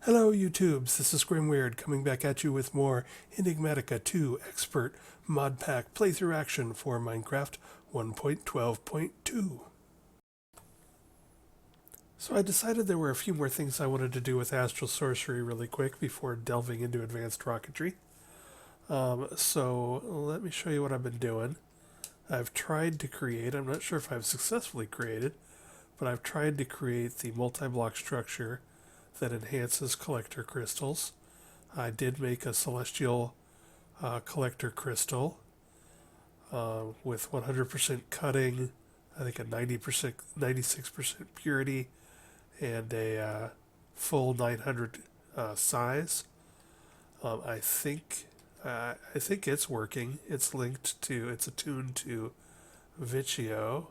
Hello YouTubes, this is Grimweird coming back at you with more Enigmatica 2 Expert Mod Pack playthrough action for Minecraft 1.12.2. So I decided there were a few more things I wanted to do with Astral Sorcery really quick before delving into advanced rocketry. So let me show you what I've been doing. I've tried to create, I'm not sure if I've successfully created, but I've tried to create the multi-block structure that enhances collector crystals. I did make a celestial collector crystal with 100% cutting, I think a 90%, 96% purity, and a full 900 size. I think it's working. It's linked to, it's attuned to Vicio,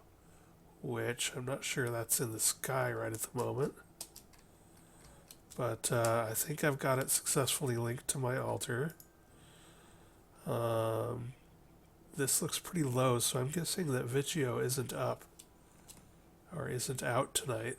which I'm not sure that's in the sky right at the moment. But I think I've got it successfully linked to my altar. This looks pretty low, so I'm guessing that Vicio isn't up or isn't out tonight.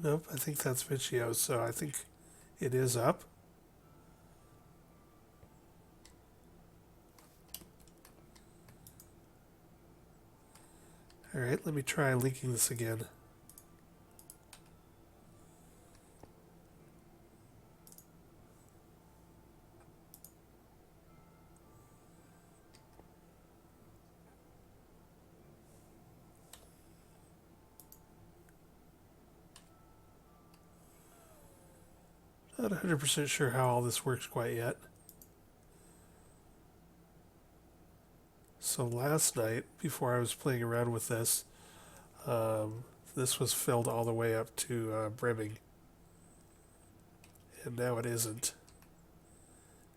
Nope, I think that's Vicio, so I think it is up. Alright, let me try linking this again. Not 100% sure how all this works quite yet. So last night, before I was playing around with this, this was filled all the way up to brimming. And now it isn't.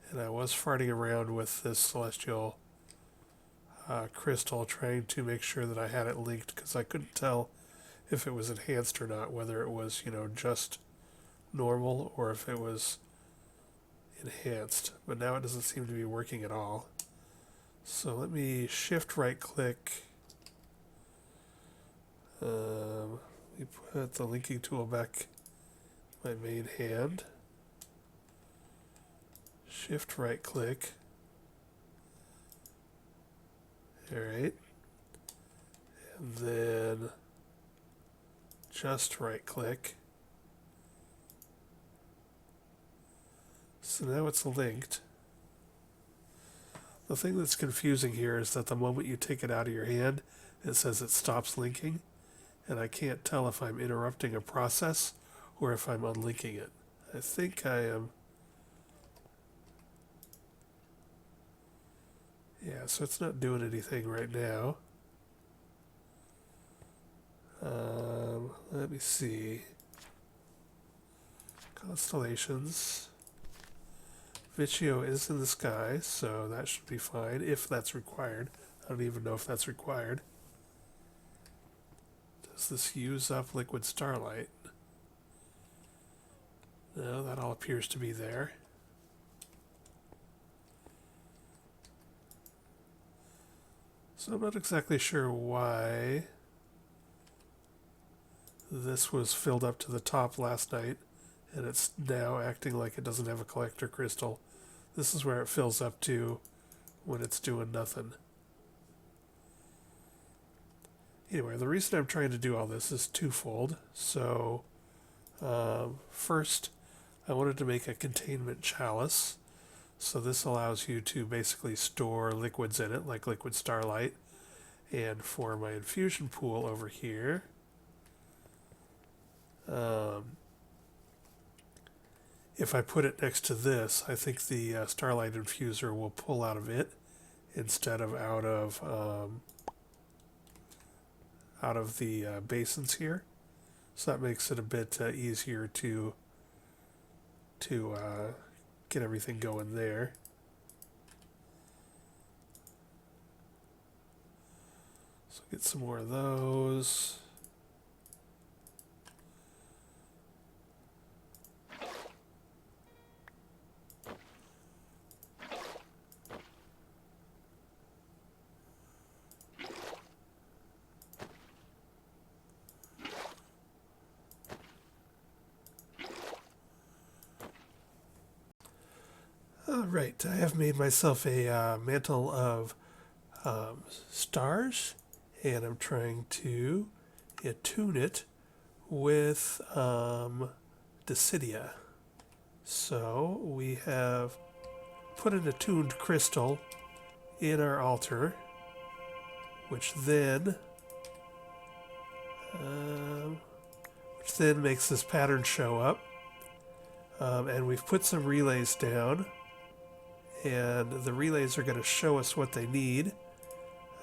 And I was farting around with this celestial crystal, trying to make sure that I had it linked, because I couldn't tell if it was enhanced or not, whether it was, just normal or if it was enhanced. But now it doesn't seem to be working at all. So let me shift right click. Let me put the linking tool back in my main hand. Shift right click. Alright. And then just right click. So now it's linked. The thing that's confusing here is that the moment you take it out of your hand, it says it stops linking, and I can't tell if I'm interrupting a process or if I'm unlinking it. I think I am. Yeah, so it's not doing anything right now. Let me see. Constellations. Vicio is in the sky, so that should be fine, if that's required. I don't even know if that's required. Does this use up liquid starlight? No, that all appears to be there. So I'm not exactly sure why this was filled up to the top last night, and it's now acting like it doesn't have a collector crystal. This is where it fills up to when it's doing nothing. Anyway, the reason I'm trying to do all this is twofold. So, first, I wanted to make a Containment Chalice. So this allows you to basically store liquids in it, like liquid starlight. And for my infusion pool over here, if I put it next to this, I think the Starlight Infuser will pull out of it instead of out of the basins here. So that makes it a bit easier to get everything going there. So get some more of those. Alright, I have made myself a mantle of stars, and I'm trying to attune it with Discidia. So we have put an attuned crystal in our altar, which then makes this pattern show up. And we've put some relays down, and the relays are going to show us what they need.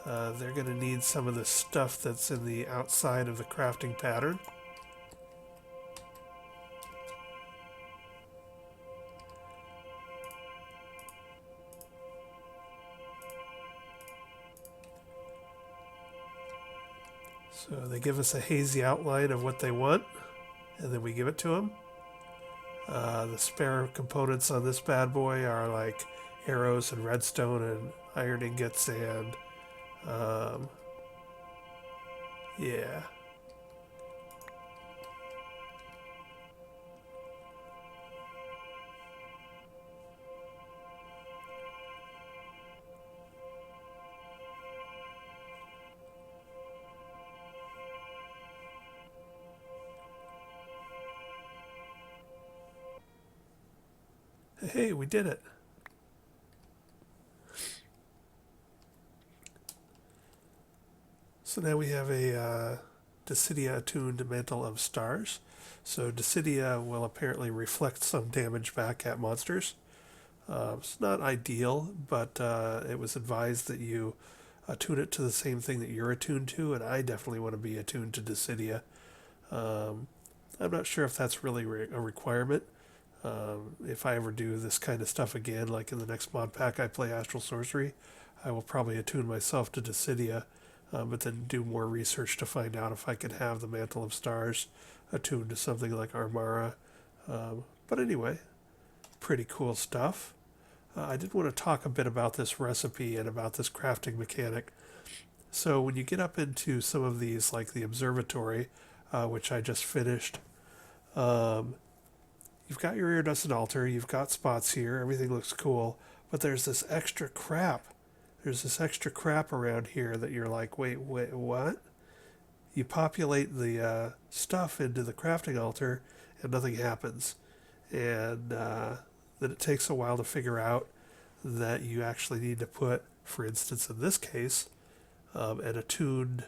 They're going to need some of the stuff that's in the outside of the crafting pattern. So they give us a hazy outline of what they want, and then we give it to them. The spare components on this bad boy are like arrows and redstone and iron ingots and yeah. Hey, we did it. So now we have a Discidia attuned Mantle of Stars. So Discidia will apparently reflect some damage back at monsters. It's not ideal, but it was advised that you attune it to the same thing that you're attuned to, and I definitely want to be attuned to Discidia. I'm not sure if that's really a requirement. If I ever do this kind of stuff again, like in the next mod pack I play Astral Sorcery, I will probably attune myself to Discidia, but then do more research to find out if I could have the Mantle of Stars attuned to something like Armara. But anyway, pretty cool stuff. I did want to talk a bit about this recipe and about this crafting mechanic. So when you get up into some of these, like the Observatory, which I just finished, you've got your iridescent altar, you've got spots here, everything looks cool, but there's this extra crap. There's this extra crap around here that you're like, wait, what? You populate the stuff into the crafting altar and nothing happens. And then it takes a while to figure out that you actually need to put, for instance, in this case, an attuned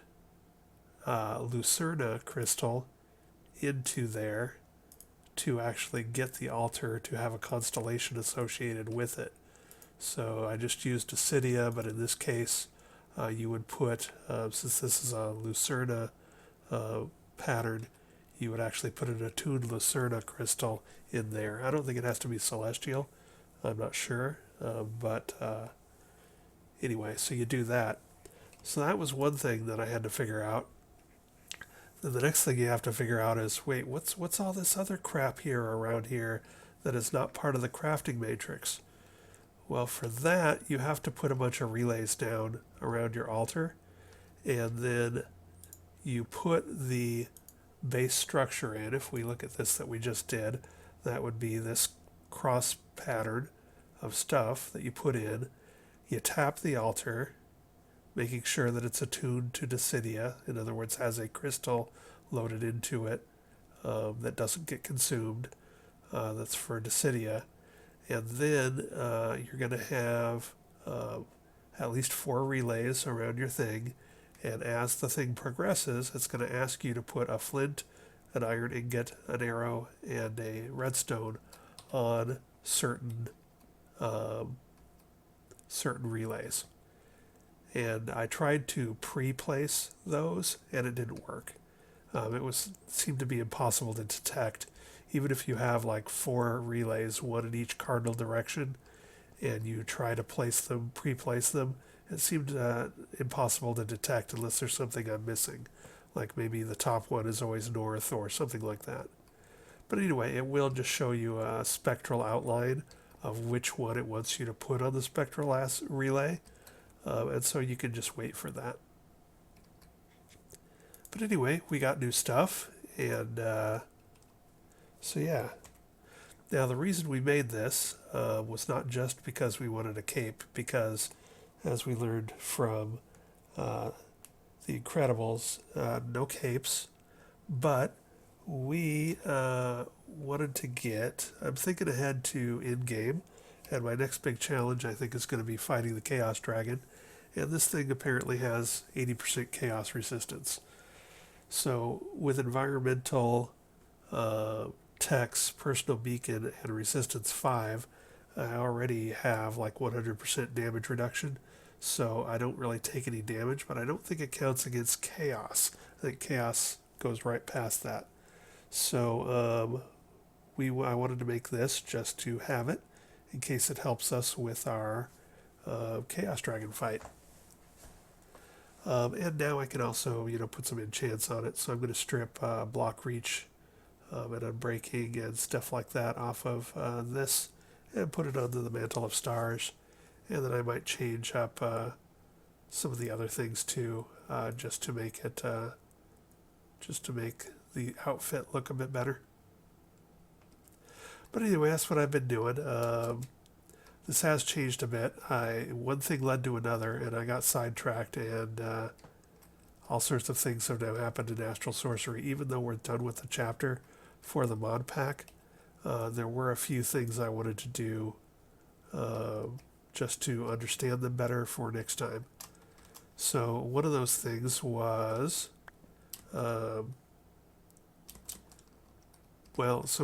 Lucerna crystal into there to actually get the altar to have a constellation associated with it. So I just used Discidia, but in this case, you would put, since this is a Lucerna pattern, you would actually put an attuned Lucerna crystal in there. I don't think it has to be celestial. I'm not sure. But anyway, so you do that. So that was one thing that I had to figure out. Then the next thing you have to figure out is, wait, what's all this other crap here around here that is not part of the crafting matrix? Well, for that, you have to put a bunch of relays down around your altar, and then you put the base structure in. If we look at this that we just did, that would be this cross pattern of stuff that you put in. You tap the altar, making sure that it's attuned to Discidia, in other words, has a crystal loaded into it that doesn't get consumed. That's for Discidia. And then you're going to have at least 4 relays around your thing, and as the thing progresses, it's going to ask you to put a flint, an iron ingot, an arrow, and a redstone on certain relays. And I tried to pre-place those, and it didn't work. It seemed to be impossible to detect, even if you have like 4 relays, one in each cardinal direction, and you try to pre-place them. It seemed impossible to detect unless there's something I'm missing, like maybe the top one is always north or something like that. But anyway, it will just show you a spectral outline of which one it wants you to put on the spectral relay. And so you can just wait for that. But anyway, we got new stuff, and so yeah. Now, the reason we made this was not just because we wanted a cape, because as we learned from uh, the Incredibles, no capes, but we wanted to get, I'm thinking ahead to in-game, and my next big challenge I think is going to be fighting the Chaos Dragon, and this thing apparently has 80% chaos resistance. So with environmental text, personal beacon, and resistance 5, I already have like 100% damage reduction. So I don't really take any damage, but I don't think it counts against chaos. I think chaos goes right past that. So I wanted to make this just to have it in case it helps us with our Chaos Dragon fight. And now I can also, put some enchants on it. So I'm going to strip block reach and unbreaking and stuff like that off of this and put it onto the Mantle of Stars. And then I might change up some of the other things too, just to make it, just to make the outfit look a bit better. But anyway, that's what I've been doing. This has changed a bit. One thing led to another, and I got sidetracked, and all sorts of things have now happened in Astral Sorcery. Even though we're done with the chapter for the mod pack, there were a few things I wanted to do just to understand them better for next time. So one of those things was, so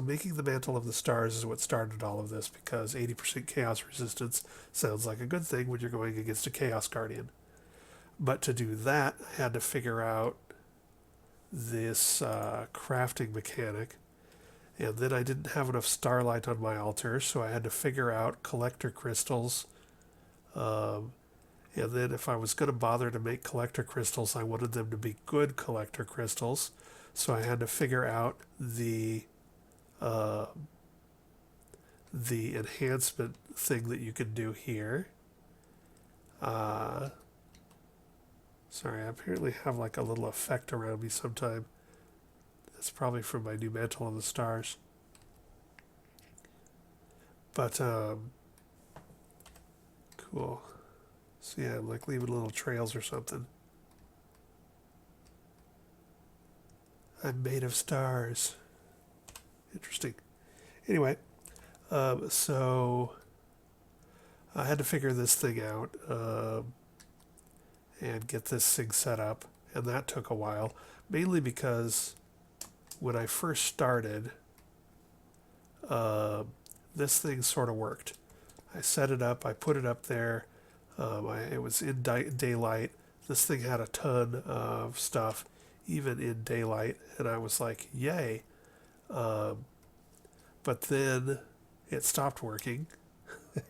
making the Mantle of the Stars is what started all of this, because 80% chaos resistance sounds like a good thing when you're going against a Chaos Guardian. But to do that, I had to figure out this crafting mechanic. And then I didn't have enough Starlight on my altar, so I had to figure out collector crystals. And then if I was going to bother to make collector crystals, I wanted them to be good collector crystals. So I had to figure out the enhancement thing that you can do here. Sorry, I apparently have like a little effect around me sometime. That's probably from my new Mantle of the Stars. But, cool. So yeah, I'm like leaving little trails or something. I'm made of stars. Interesting. Anyway, so I had to figure this thing out and get this thing set up, and that took a while, mainly because when I first started, this thing sort of worked. I set it up, I put it up there, it was in daylight. This thing had a ton of stuff, even in daylight, and I was like, yay. But then it stopped working,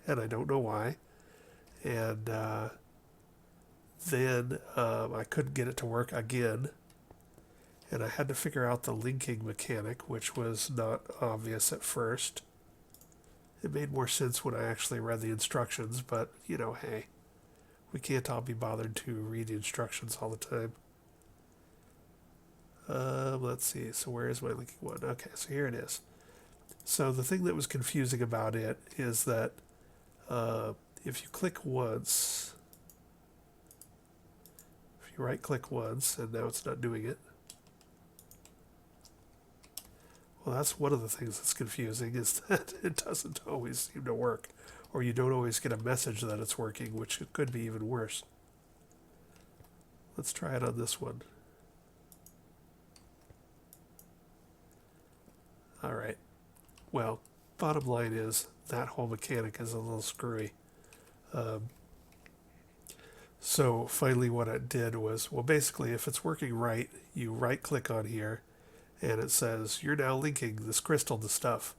and I don't know why. And then I couldn't get it to work again, and I had to figure out the linking mechanic, which was not obvious at first. It made more sense when I actually read the instructions, but, hey, we can't all be bothered to read the instructions all the time. Let's see, so where is my linking one? Okay, so here it is. So the thing that was confusing about it is that if you click once, if you right click once, and now it's not doing it. Well, that's one of the things that's confusing, is that it doesn't always seem to work, or you don't always get a message that it's working, which could be even worse. Let's try it on this one. All right. Well, bottom line is that whole mechanic is a little screwy. So finally what I did was, well, basically if it's working right, you right click on here and it says you're now linking this crystal to stuff.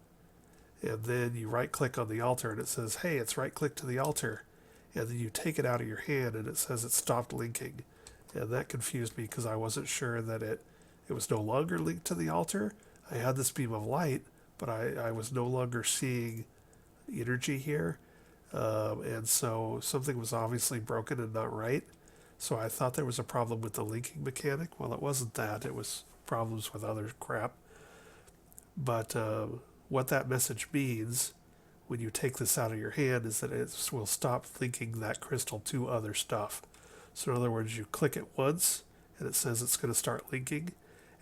And then you right click on the altar and it says, hey, it's right click to the altar. And then you take it out of your hand and it says it stopped linking. And that confused me because I wasn't sure that it was no longer linked to the altar. I had this beam of light, but I was no longer seeing energy here. And so something was obviously broken and not right. So I thought there was a problem with the linking mechanic. Well, it wasn't that. It was problems with other crap. But what that message means when you take this out of your hand is that it will stop linking that crystal to other stuff. So in other words, you click it once and it says it's going to start linking,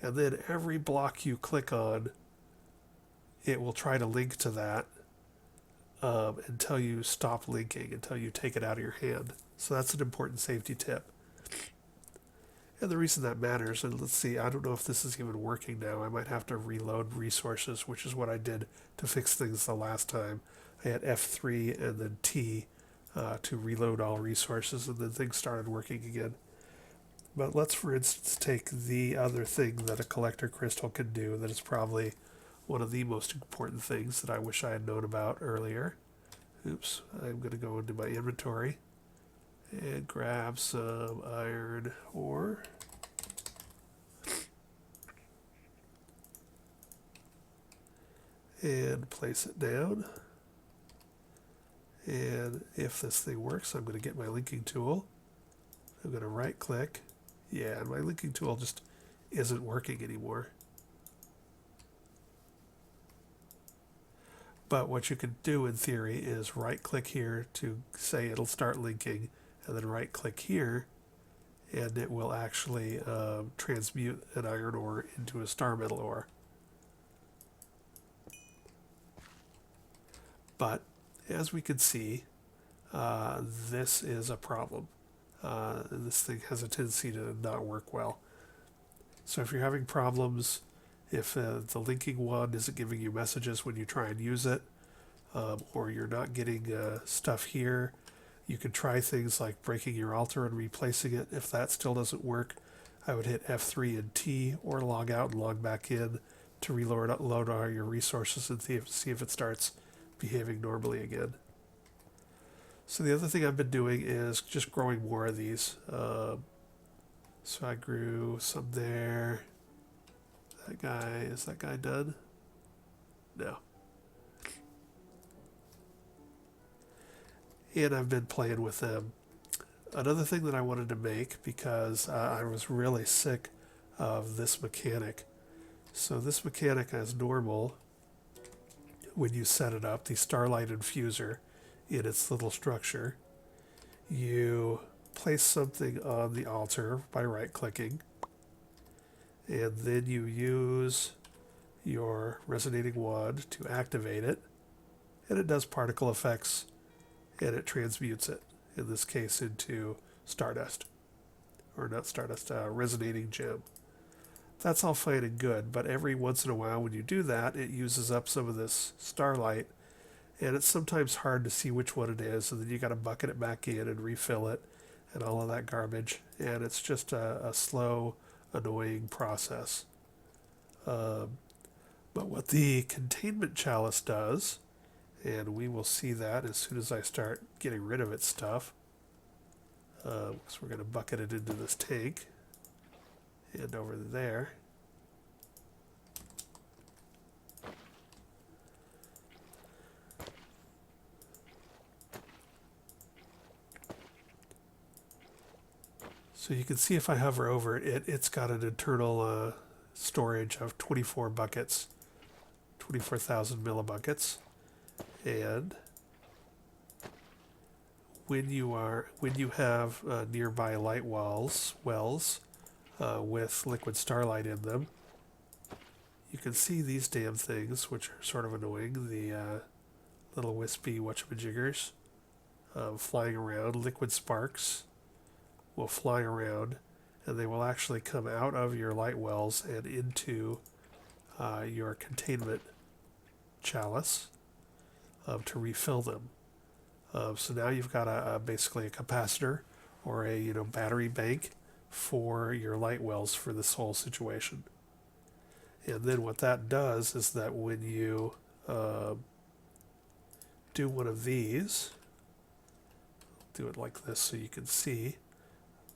and then every block you click on, it will try to link to that until you stop linking, until you take it out of your hand. So that's an important safety tip. And the reason that matters, and let's see, I don't know if this is even working now. I might have to reload resources, which is what I did to fix things the last time. I had F3 and then T to reload all resources, and then things started working again. But let's, for instance, take the other thing that a collector crystal can do that is probably one of the most important things that I wish I had known about earlier. Oops, I'm going to go into my inventory and grab some iron ore. And place it down. And if this thing works, I'm going to get my linking tool. I'm going to right click. Yeah, my linking tool just isn't working anymore. But what you can do in theory is right click here to say it'll start linking, and then right click here and it will actually transmute an iron ore into a star metal ore. But as we can see, this is a problem. This thing has a tendency to not work well. So if you're having problems, if the linking one isn't giving you messages when you try and use it, or you're not getting stuff here, you can try things like breaking your altar and replacing it. If that still doesn't work, I would hit F3 and T, or log out and log back in to reload all your resources and see if it starts behaving normally again. So the other thing I've been doing is just growing more of these. So I grew some there. Is that guy done? No. And I've been playing with them. Another thing that I wanted to make, because I was really sick of this mechanic. So this mechanic as normal, when you set it up, the Starlight Infuser in its little structure, you place something on the altar by right clicking, and then you use your resonating wand to activate it, and it does particle effects, and it transmutes it, in this case, into stardust. Or not stardust, resonating gem. That's all fine and good, but every once in a while when you do that, it uses up some of this starlight, and it's sometimes hard to see which one it is, and then you got to bucket it back in and refill it, and all of that garbage, and it's just a slow, annoying process. But what the Containment Chalice does, and we will see that as soon as I start getting rid of its stuff, so we're going to bucket it into this tank, and over there. So you can see if I hover over it, it's got an internal storage of 24 buckets, 24,000 millibuckets. And when you have nearby light wells with liquid starlight in them, you can see these damn things, which are sort of annoying, the little wispy whatchamajiggers flying around. Liquid sparks will fly around, and they will actually come out of your light wells and into your Containment Chalice to refill them. So now you've got basically a capacitor or a battery bank for your light wells for this whole situation. And then what that does is that when you do one of these, do it like this so you can see,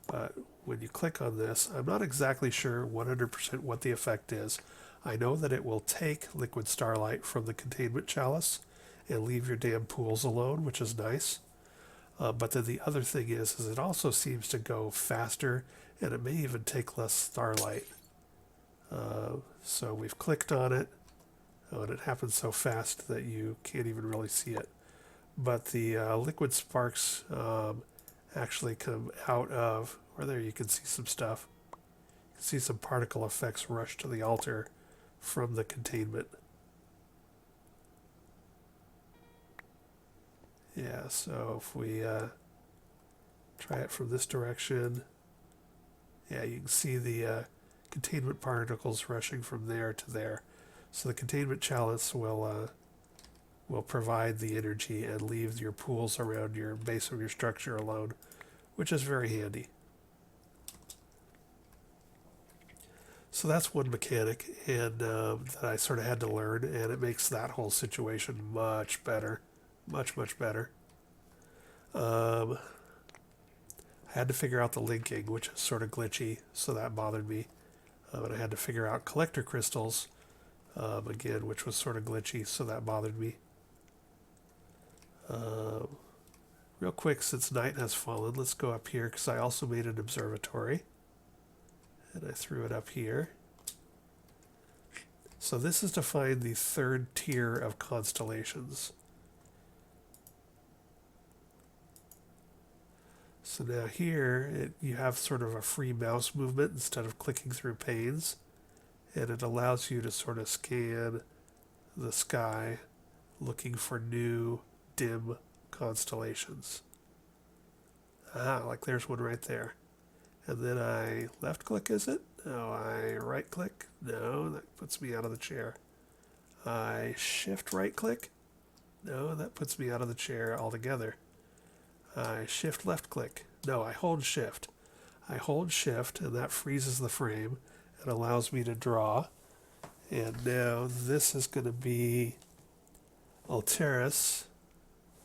but when you click on this, I'm not exactly sure 100% what the effect is. I know that it will take liquid starlight from the Containment Chalice and leave your damn pools alone, which is nice. But then the other thing is it also seems to go faster, and it may even take less starlight. So we've clicked on it. Oh, and it happens so fast that you can't even really see it. But the liquid sparks actually come out of, or there you can see some stuff. You can see some particle effects rush to the altar from the containment. Yeah, so if we try it from this direction, yeah, you can see the containment particles rushing from there to there. So the containment chalice will provide the energy and leave your pools around your base of your structure alone, which is very handy. So that's one mechanic, and that I sort of had to learn, and it makes that whole situation much better, much better. I had to figure out the linking, which is sort of glitchy, so that bothered me. And I had to figure out collector crystals, again, which was sort of glitchy, so that bothered me. Real quick, since night has fallen, let's go up here, because I also made an observatory. And I threw it up here. So this is to find the third tier of constellations. So now here, you have sort of a free mouse movement instead of clicking through panes. And it allows you to sort of scan the sky looking for new dim constellations. Like there's one right there. And then I left click, is it? No, I right click. No, that puts me out of the chair. I shift right click. No, that puts me out of the chair altogether. I shift left click. No, I hold shift. I hold shift, and that freezes the frame and allows me to draw. And now this is going to be Alteris,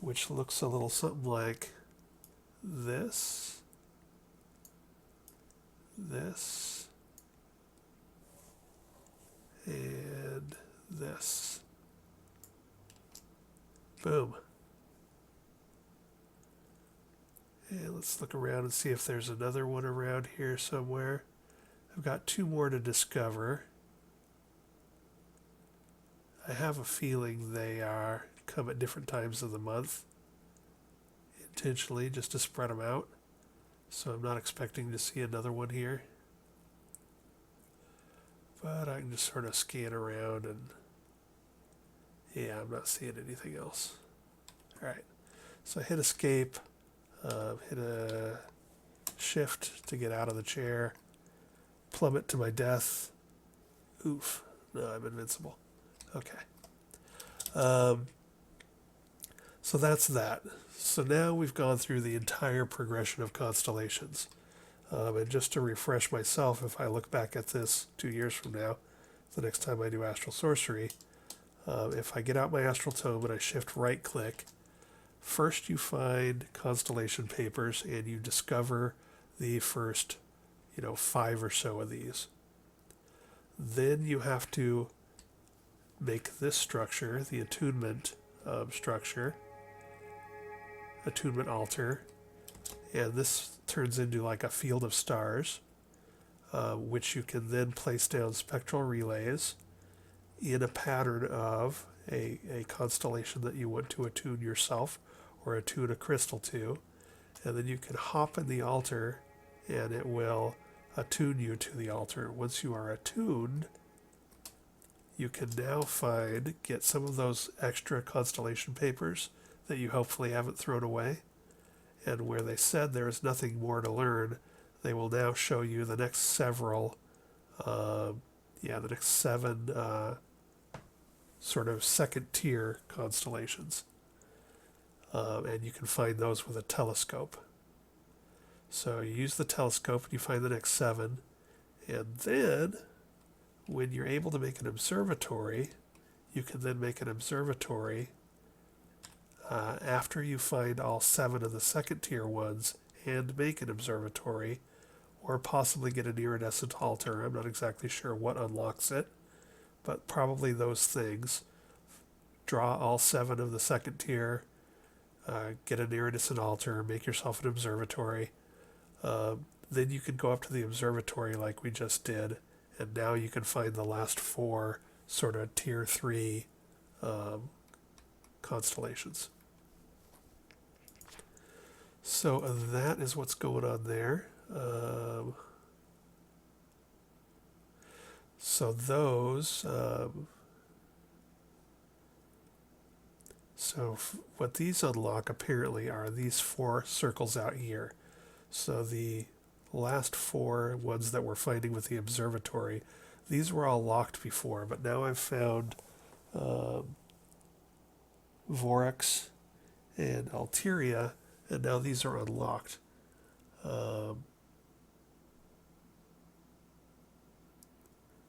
which looks a little something like this. This. And this. Boom. And let's look around and see if there's another one around here somewhere. I've got two more to discover. I have a feeling they come at different times of the month, intentionally, just to spread them out. So I'm not expecting to see another one here. But I can just sort of scan around and yeah, I'm not seeing anything else. Alright, so I hit escape, hit a shift to get out of the chair, plummet to my death. Oof, no, I'm invincible. Okay. So that's that. So now we've gone through the entire progression of constellations. And just to refresh myself, if I look back at this 2 years from now, the next time I do Astral Sorcery, if I get out my Astral Tome and I shift right click, first you find constellation papers and you discover the first, 5 or so of these. Then you have to make this structure, the attunement structure, attunement altar, and this turns into like a field of stars, which you can then place down spectral relays in a pattern of a constellation that you want to attune yourself or attune a crystal to, and then you can hop in the altar and it will attune you to the altar. Once you are attuned, you can now get some of those extra constellation papers that you hopefully haven't thrown away. And where they said there is nothing more to learn, they will now show you the next several, the next 7 sort of second tier constellations. And you can find those with a telescope. So you use the telescope and you find the next 7. And then, when you're able to make an observatory, you can then make an observatory after you find all 7 of the second tier ones and make an observatory, or possibly get an iridescent altar. I'm not exactly sure what unlocks it, but probably those things. Draw all 7 of the second tier, get an iridescent altar, make yourself an observatory. Then you can go up to the observatory like we just did, and now you can find the last 4 sort of tier 3 constellations. So that is what's going on there. So those, what these unlock apparently are these 4 circles out here. So the last 4 ones that we're finding with the observatory, these were all locked before, but now I've found Vorax and Alteria, and now these are unlocked.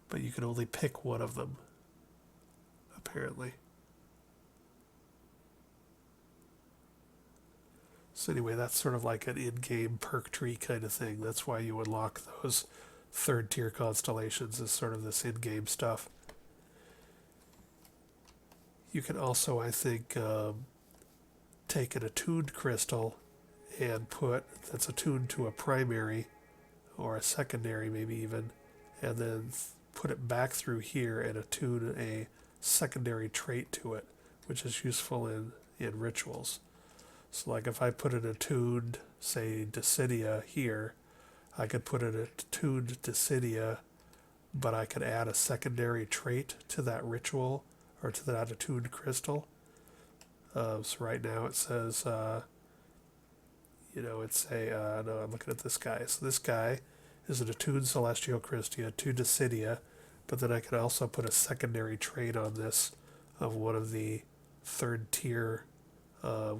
But you can only pick one of them, apparently. So anyway, that's sort of like an in-game perk tree kind of thing. That's why you unlock those 3rd tier constellations, is sort of this in-game stuff. You can also, I think, take an attuned crystal and that's attuned to a primary or a secondary maybe even, and then put it back through here and attune a secondary trait to it, which is useful in rituals. So like if I put an attuned, say, Discidia here, I could put an attuned Discidia, but I could add a secondary trait to that ritual or to that attuned crystal. So right now it says, no, I'm looking at this guy. So this guy is an attuned Celestial Christia, attuned Discidia, but then I can also put a secondary trait on this of one of the 3rd tier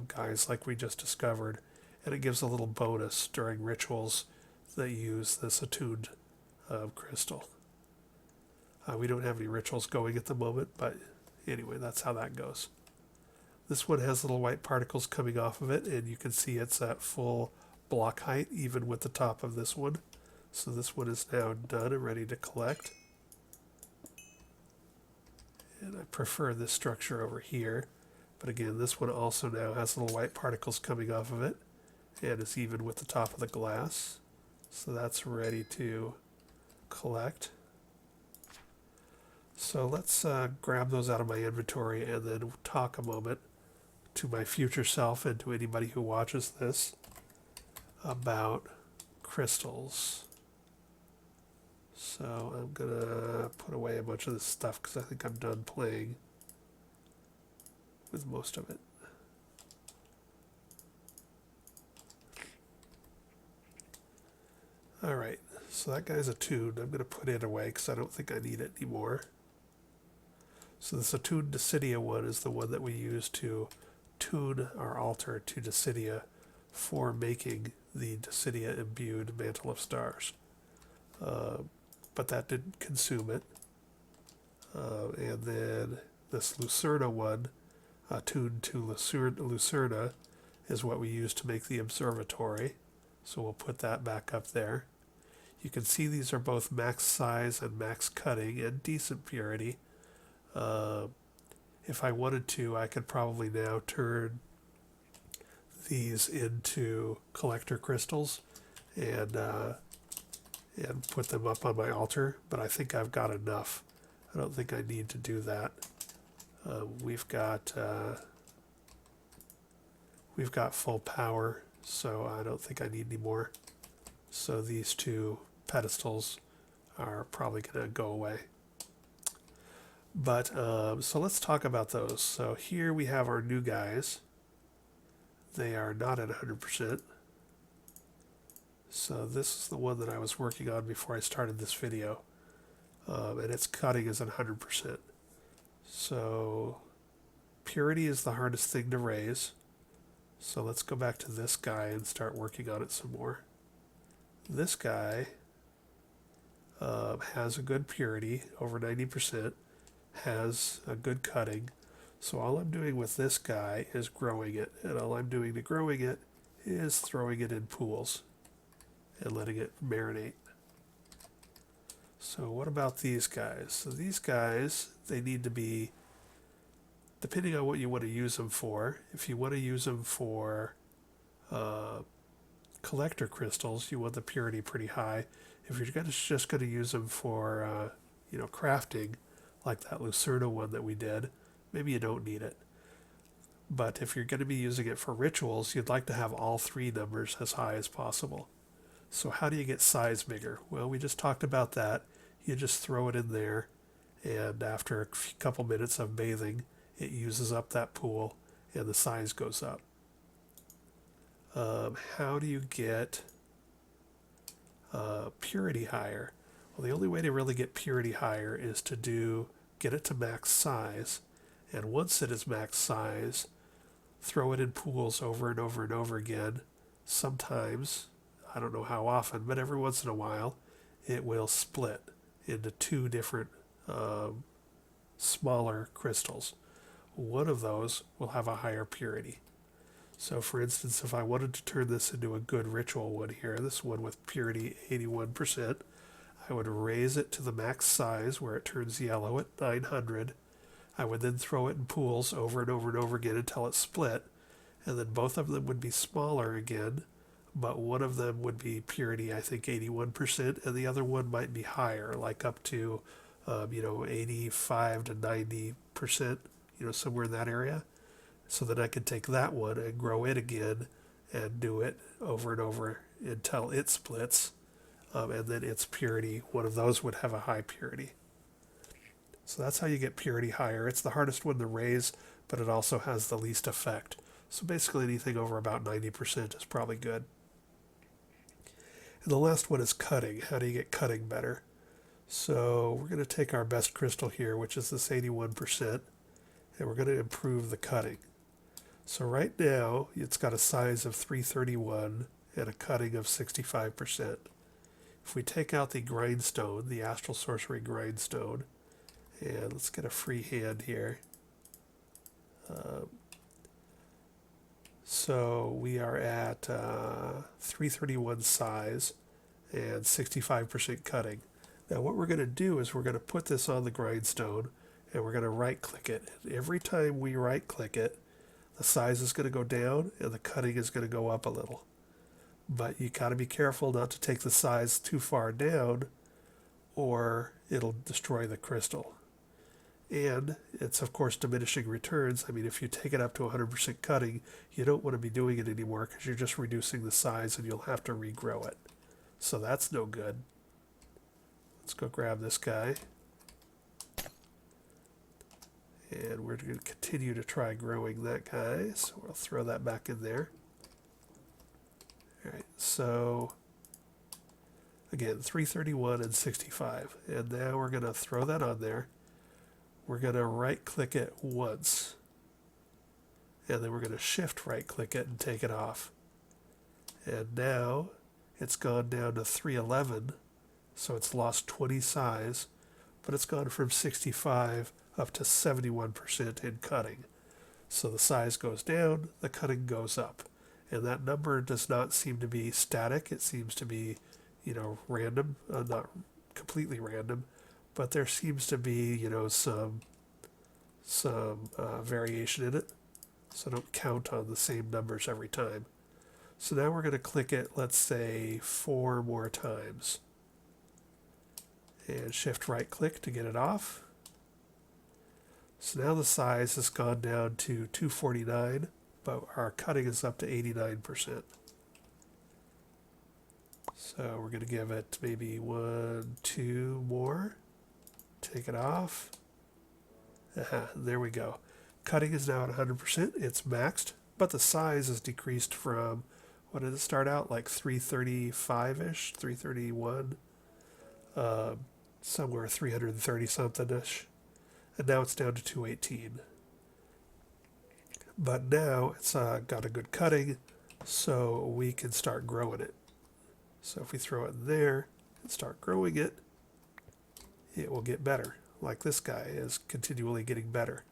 guys like we just discovered, and it gives a little bonus during rituals that use this attuned crystal. We don't have any rituals going at the moment, but anyway, that's how that goes. This one has little white particles coming off of it, and you can see it's at full block height, even with the top of this one. So this one is now done and ready to collect. And I prefer this structure over here. But again, this one also now has little white particles coming off of it, and is even with the top of the glass. So that's ready to collect. So let's grab those out of my inventory and then talk a moment to my future self and to anybody who watches this about crystals. So I'm gonna put away a bunch of this stuff because I think I'm done playing with most of it. Alright, so that guy's attuned. I'm going to put it away because I don't think I need it anymore. So this attuned Discidia one is the one that we use to tune our altar to Discidia for making the Discidia imbued Mantle of Stars. But that didn't consume it. And then this Lucerna one, attuned to Lucerna, is what we use to make the Observatory. So we'll put that back up there. You can see these are both max size and max cutting and decent purity. If I wanted to, I could probably now turn these into collector crystals and put them up on my altar, but I think I've got enough. I don't think I need to do that. We've got full power, so I don't think I need any more. So these 2 pedestals are probably going to go away. But so let's talk about those. So here we have our new guys. They are not at 100%. So this is the one that I was working on before I started this video. And its cutting is at 100%. So purity is the hardest thing to raise. So let's go back to this guy and start working on it some more. This guy has a good purity, over 90%, has a good cutting. So all I'm doing with this guy is growing it. And all I'm doing to growing it is throwing it in pools and letting it marinate. So what about these guys? So these guys, they need to be, depending on what you want to use them for. If you want to use them for collector crystals, you want the purity pretty high. If you're just going to use them for, crafting, like that Lucerna one that we did, maybe you don't need it. But if you're going to be using it for rituals, you'd like to have all three numbers as high as possible. So how do you get size bigger? Well, we just talked about that. You just throw it in there, and after a couple minutes of bathing, it uses up that pool, and the size goes up. How do you get purity higher? Well, the only way to really get purity higher is to get it to max size, and once it is max size, throw it in pools over and over and over again. Sometimes, I don't know how often, but every once in a while, it will split into two different smaller crystals. One of those will have a higher purity. So for instance, if I wanted to turn this into a good ritual one here, this one with purity 81%, I would raise it to the max size where it turns yellow at 900. I would then throw it in pools over and over and over again until it split, and then both of them would be smaller again, but one of them would be purity, I think 81%, and the other one might be higher, like up to 85 to 90%, somewhere in that area. So then I could take that one and grow it again and do it over and over until it splits, and then its purity, one of those would have a high purity. So that's how you get purity higher. It's the hardest one to raise, but it also has the least effect. So basically anything over about 90% is probably good. And the last one is cutting. How do you get cutting better? So we're going to take our best crystal here, which is this 81%, and we're going to improve the cutting. So right now, it's got a size of 331 and a cutting of 65%. If we take out the grindstone, the Astral Sorcery grindstone, and let's get a free hand here. So we are at 331 size and 65% cutting. Now what we're going to do is we're going to put this on the grindstone and we're going to right click it. Every time we right click it, the size is going to go down and the cutting is going to go up a little. But you got to be careful not to take the size too far down or it'll destroy the crystal. And it's, of course, diminishing returns. I mean, if you take it up to 100% cutting, you don't want to be doing it anymore because you're just reducing the size and you'll have to regrow it. So that's no good. Let's go grab this guy. And we're going to continue to try growing that guy. So we'll throw that back in there. All right, so again, 331 and 65. And now we're going to throw that on there. We're going to right click it once. And then we're going to shift right click it and take it off. And now it's gone down to 311. So it's lost 20 size, but it's gone from 65 up to 71% in cutting. So the size goes down, the cutting goes up. And that number does not seem to be static. It seems to be, random, not completely random, but there seems to be, some variation in it. So don't count on the same numbers every time. So now we're going to click it, let's say, 4 more times. And shift right click to get it off. So now the size has gone down to 249, but our cutting is up to 89%. So we're going to give it maybe 1, 2 more. Take it off. There we go. Cutting is now at 100%. It's maxed, but the size is decreased from, what did it start out? Like 335-ish, 331, somewhere 330 something-ish. And now it's down to 218. But now it's got a good cutting, so we can start growing it. So if we throw it in there and start growing it, it will get better. Like this guy is continually getting better.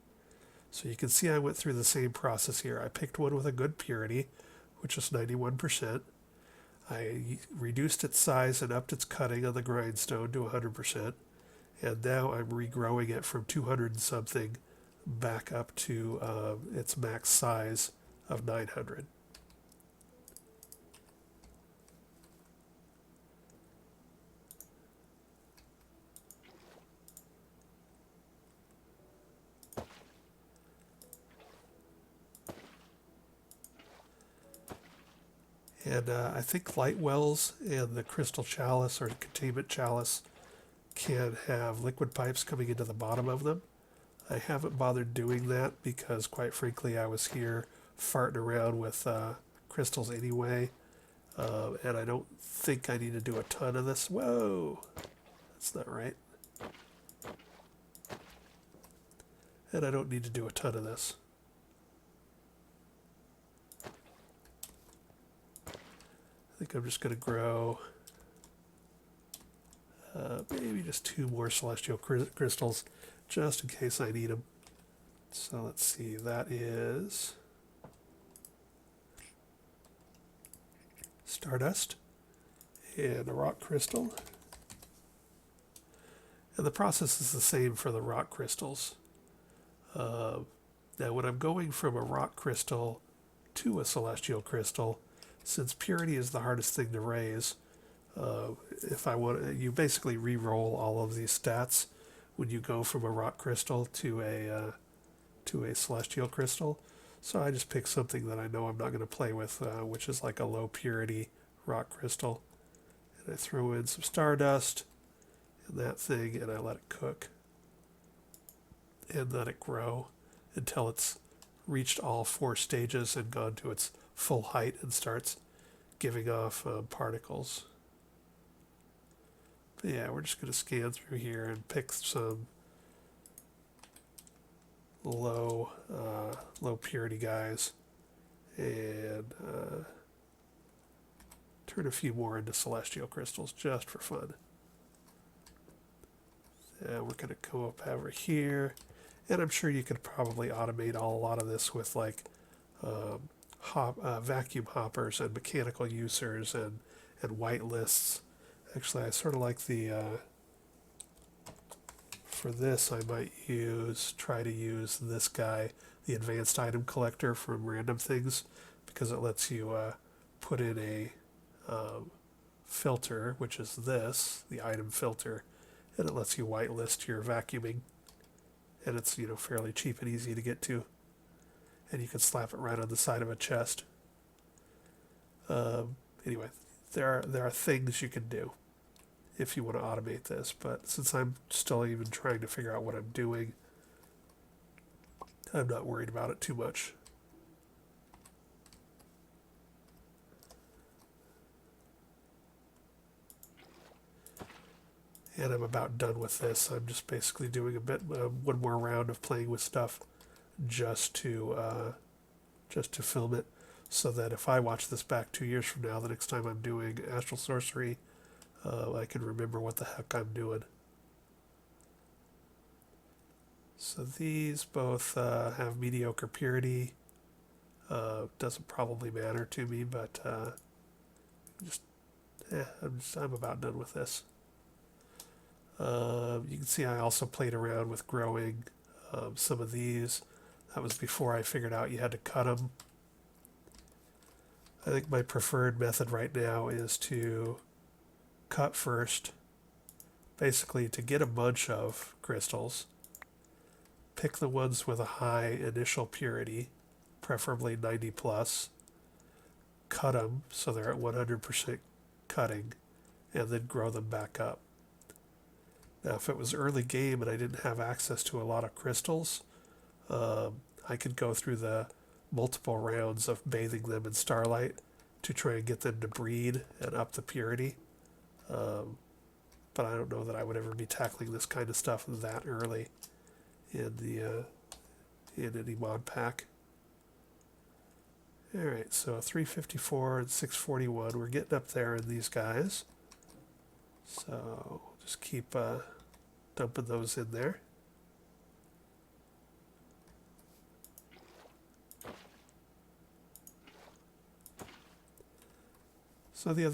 So you can see I went through the same process here. I picked one with a good purity, which is 91%. I reduced its size and upped its cutting on the grindstone to 100%. And now I'm regrowing it from 200 and something back up to its max size of 900. And I think light wells and the crystal chalice or containment chalice can have liquid pipes coming into the bottom of them. I haven't bothered doing that because, quite frankly, I was here farting around with crystals anyway, and I don't think I need to do a ton of this. Whoa, that's not right. And I don't need to do a ton of this. I think I'm just going to grow maybe just 2 more celestial crystals just in case I need them. So let's see, that is Stardust and a rock crystal. And the process is the same for the rock crystals. Now when I'm going from a rock crystal to a celestial crystal, since purity is the hardest thing to raise, if I want, you basically re-roll all of these stats when you go from a rock crystal to a celestial crystal. So I just pick something that I know I'm not going to play with, which is like a low purity rock crystal, and I throw in some stardust in that thing, and I let it cook and let it grow until it's reached all 4 stages and gone to its full height and starts giving off particles. But yeah, we're just going to scan through here and pick some low purity guys and turn a few more into celestial crystals just for fun. And we're going to go up over here, and I'm sure you could probably automate a lot of this with like vacuum hoppers and mechanical users and white lists. Actually, I sort of like the for this I might try to use this guy, the advanced item collector from random things, because it lets you put in a filter, which is this, the item filter, and it lets you whitelist your vacuuming, and it's fairly cheap and easy to get to, and you can slap it right on the side of a chest. Anyway, there are things you can do if you want to automate this, but since I'm still even trying to figure out what I'm doing, I'm not worried about it too much. And I'm about done with this. I'm just basically doing one more round of playing with stuff just to film it, so that if I watch this back 2 years from now, the next time I'm doing Astral Sorcery, I can remember what the heck I'm doing. So these both have mediocre purity. Doesn't probably matter to me, but I'm about done with this. You can see I also played around with growing some of these. That was before I figured out you had to cut them. I think my preferred method right now is to cut first, basically to get a bunch of crystals. Pick the ones with a high initial purity, preferably 90 plus. Cut them so they're at 100% cutting, and then grow them back up. Now, if it was early game and I didn't have access to a lot of crystals, I could go through the multiple rounds of bathing them in starlight to try and get them to breed and up the purity. But I don't know that I would ever be tackling this kind of stuff that early in any mod pack. Alright, so 354 and 641, we're getting up there in these guys. So just keep dumping those in there. So the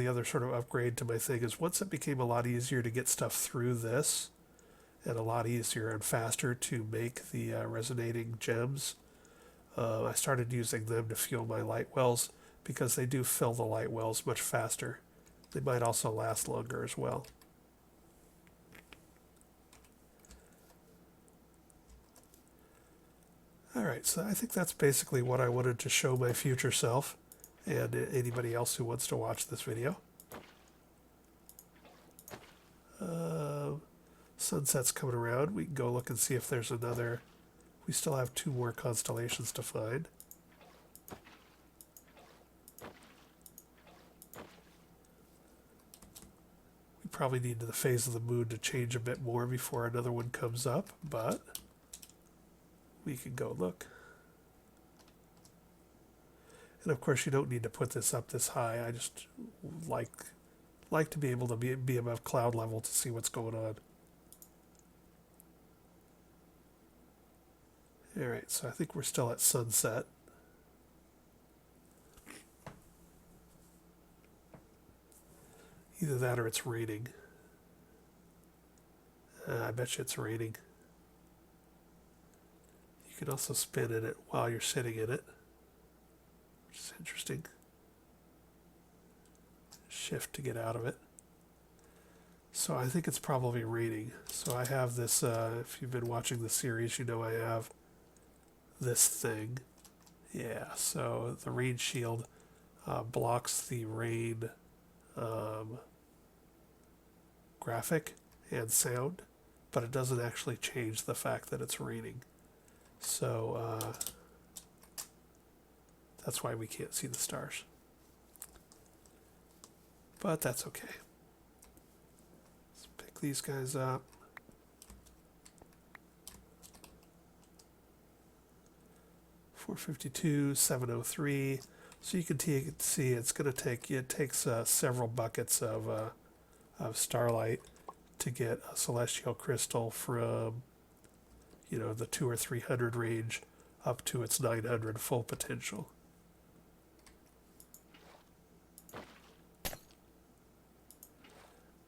other sort of upgrade to my thing is, once it became a lot easier to get stuff through this, and a lot easier and faster to make the resonating gems, I started using them to fuel my light wells, because they do fill the light wells much faster. They might also last longer as well. Alright, so I think that's basically what I wanted to show my future self. and anybody else who wants to watch this video. Sunset's coming around. We can go look and see if there's another. We still have 2 more constellations to find. We probably need the phase of the moon to change a bit more before another one comes up, but we can go look. And of course you don't need to put this up this high. I just like to be able to be above cloud level to see what's going on. Alright, so I think we're still at sunset. Either that or it's raining. I bet you it's raining. You can also spin in it while you're sitting in it, which is interesting. Shift to get out of it. So I think it's probably raining. So I have this, if you've been watching the series, you know I have this thing. Yeah, so the rain shield blocks the rain graphic and sound, but it doesn't actually change the fact that it's raining. So that's why we can't see the stars. But that's okay. Let's pick these guys up. $452, $703. So you can see it's going to take you. It takes several buckets of starlight to get a celestial crystal from, you know, the 200 or 300 range up to its 900 full potential.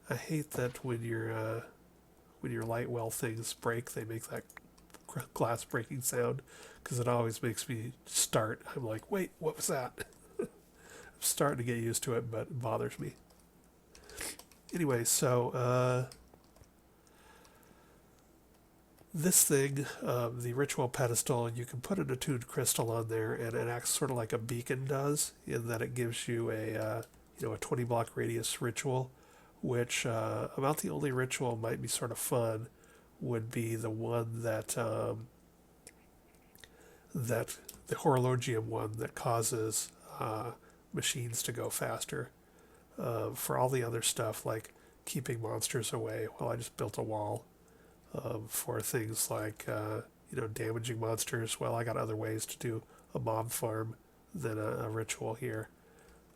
I hate that when your light well things break, they make that glass breaking sound, because it always makes me start. I'm like, wait, what was that? I'm starting to get used to it, but it bothers me. Anyway, so this thing, the ritual pedestal, you can put an attuned crystal on there, and it acts sort of like a beacon does, in that it gives you a 20 block radius ritual, which about the only ritual might be sort of fun would be the one that that the horologium one that causes machines to go faster. For all the other stuff like keeping monsters away, well, I just built a wall. For things like damaging monsters, well, I got other ways to do a mob farm than a ritual here.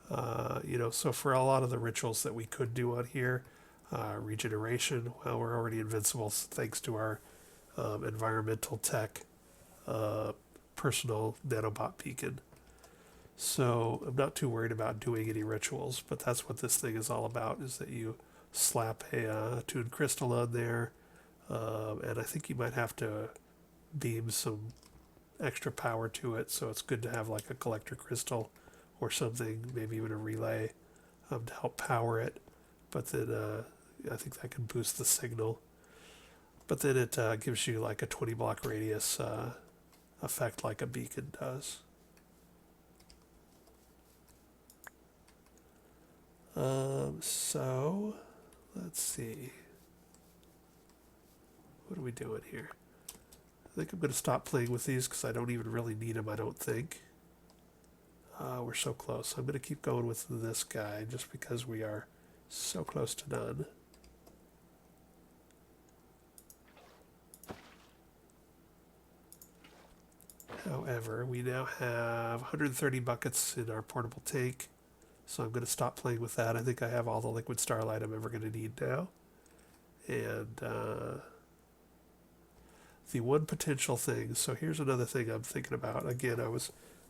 So for a lot of the rituals that we could do on here, regeneration, well, we're already invincible thanks to our environmental tech personal nanobot beacon. So I'm not too worried about doing any rituals, but that's what this thing is all about, is that you slap a attuned crystal on there, and I think you might have to beam some extra power to it, so it's good to have like a collector crystal or something, maybe even a relay to help power it. But then I think that can boost the signal. But then it gives you like a 20 block radius effect like a beacon does. So let's see. What are we doing here? I think I'm going to stop playing with these because I don't even really need them, I don't think. We're so close. I'm going to keep going with this guy just because we are so close to done. However, we now have 130 buckets in our portable tank, so I'm going to stop playing with that. I think I have all the liquid starlight I'm ever going to need now. And the one potential thing, so here's another thing I'm thinking about. Again,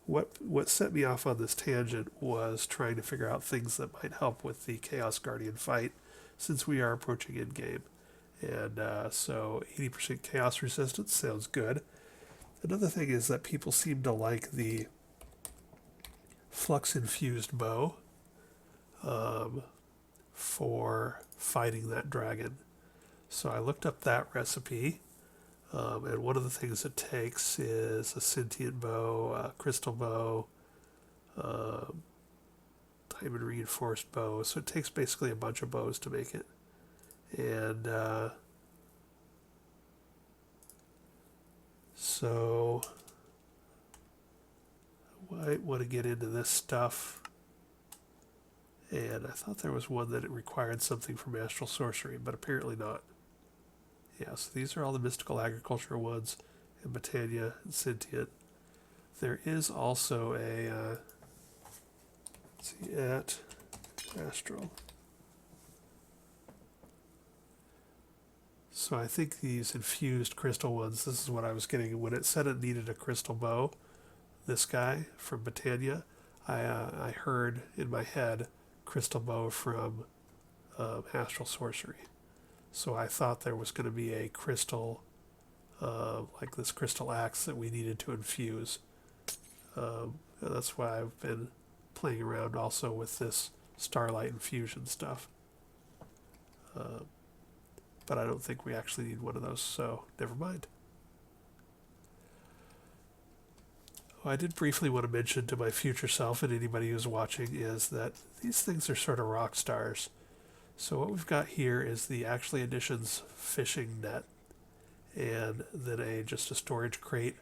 what set me off on this tangent was trying to figure out things that might help with the Chaos Guardian fight, since we are approaching endgame. And so 80% chaos resistance sounds good. Another thing is that people seem to like the flux-infused bow for fighting that dragon. So I looked up that recipe, and one of the things it takes is a sentient bow, a crystal bow, diamond reinforced bow. So it takes basically a bunch of bows to make it. And so I want to get into this stuff. And I thought there was one that it required something from Astral Sorcery, but apparently not. Yeah, so these are all the mystical agriculture ones, and Botania and Sentient. There is also a, let's see, at Astral. So I think these infused crystal ones, this is what I was getting. When it said it needed a crystal bow, this guy from Botania, I heard in my head crystal bow from Astral Sorcery. So I thought there was going to be a crystal, like this crystal axe that we needed to infuse. And that's why I've been playing around also with this Starlight Infusion stuff. But I don't think we actually need one of those, so never mind. Oh, I did briefly want to mention to my future self and anybody who's watching is that these things are sort of rock stars. So what we've got here is the Actually Editions fishing net, and then just a storage crate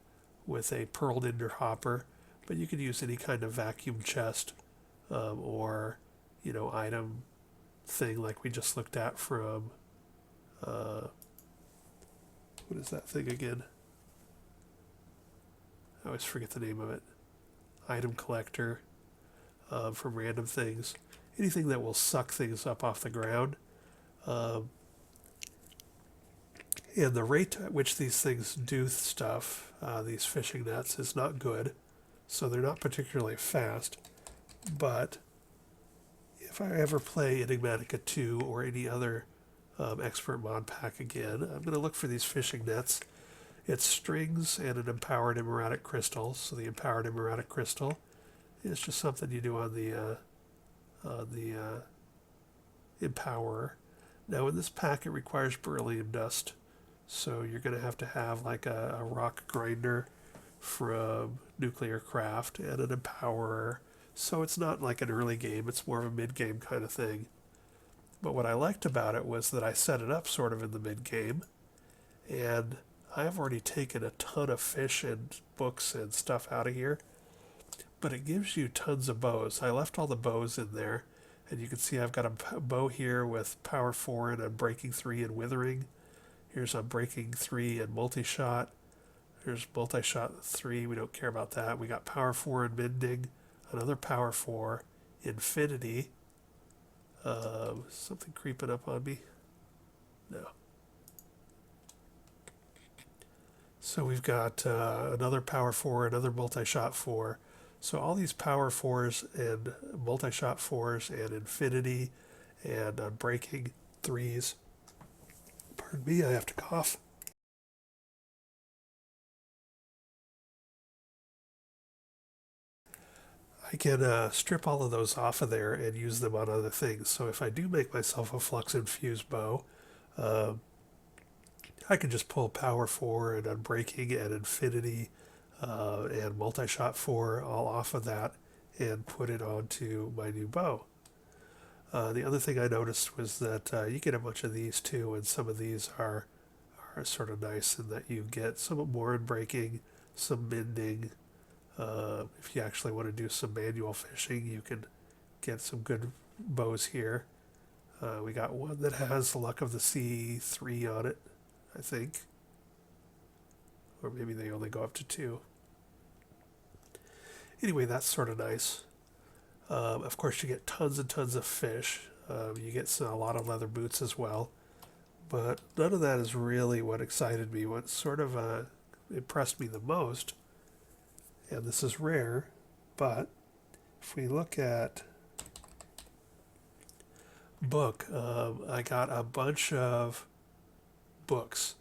with a pearled ender hopper, but you could use any kind of vacuum chest or item thing like we just looked at from what is that thing again? I always forget the name of it. Item collector from random things. Anything that will suck things up off the ground. And the rate at which these things do stuff, these fishing nets, is not good. So they're not particularly fast. But if I ever play Enigmatica 2 or any other expert mod pack again, I'm going to look for these fishing nets. It's strings and an empowered emerautic crystal. So the empowered emerautic crystal is just something you do on the empowerer. Now in this pack it requires beryllium dust, so you're going to have like a rock grinder from Nuclear Craft and an empowerer. So it's not like an early game, it's more of a mid-game kind of thing. But what I liked about it was that I set it up sort of in the mid-game, and I have already taken a ton of fish and books and stuff out of here, but it gives you tons of bows. I left all the bows in there, and you can see I've got a bow here with Power 4 and Unbreaking 3 and Withering. Here's Unbreaking 3 and Multi-Shot. Here's Multi-Shot 3, we don't care about that. We got Power 4 and Mending, another Power 4, Infinity. Something creeping up on me? No. So we've got another Power 4, another Multi-Shot 4. So all these Power 4s and Multi-Shot 4s and Infinity and Unbreaking 3s. Pardon me, I have to cough. I can strip all of those off of there and use them on other things. So if I do make myself a Flux Infused bow, I can just pull Power 4 and Unbreaking and Infinity and Multi-Shot 4 all off of that and put it onto my new bow. The other thing I noticed was that you get a bunch of these too, and some of these are sort of nice in that you get some more Unbreaking, some Mending. If you actually want to do some manual fishing, you can get some good bows here. We got one that has Luck of the Sea 3 on it, I think. Or maybe they only go up to 2. Anyway, that's sort of nice. Of course, you get tons and tons of fish. You get a lot of leather boots as well. But none of that is really what excited me. What sort of impressed me the most, and this is rare, but if we look at book, I got a bunch of books,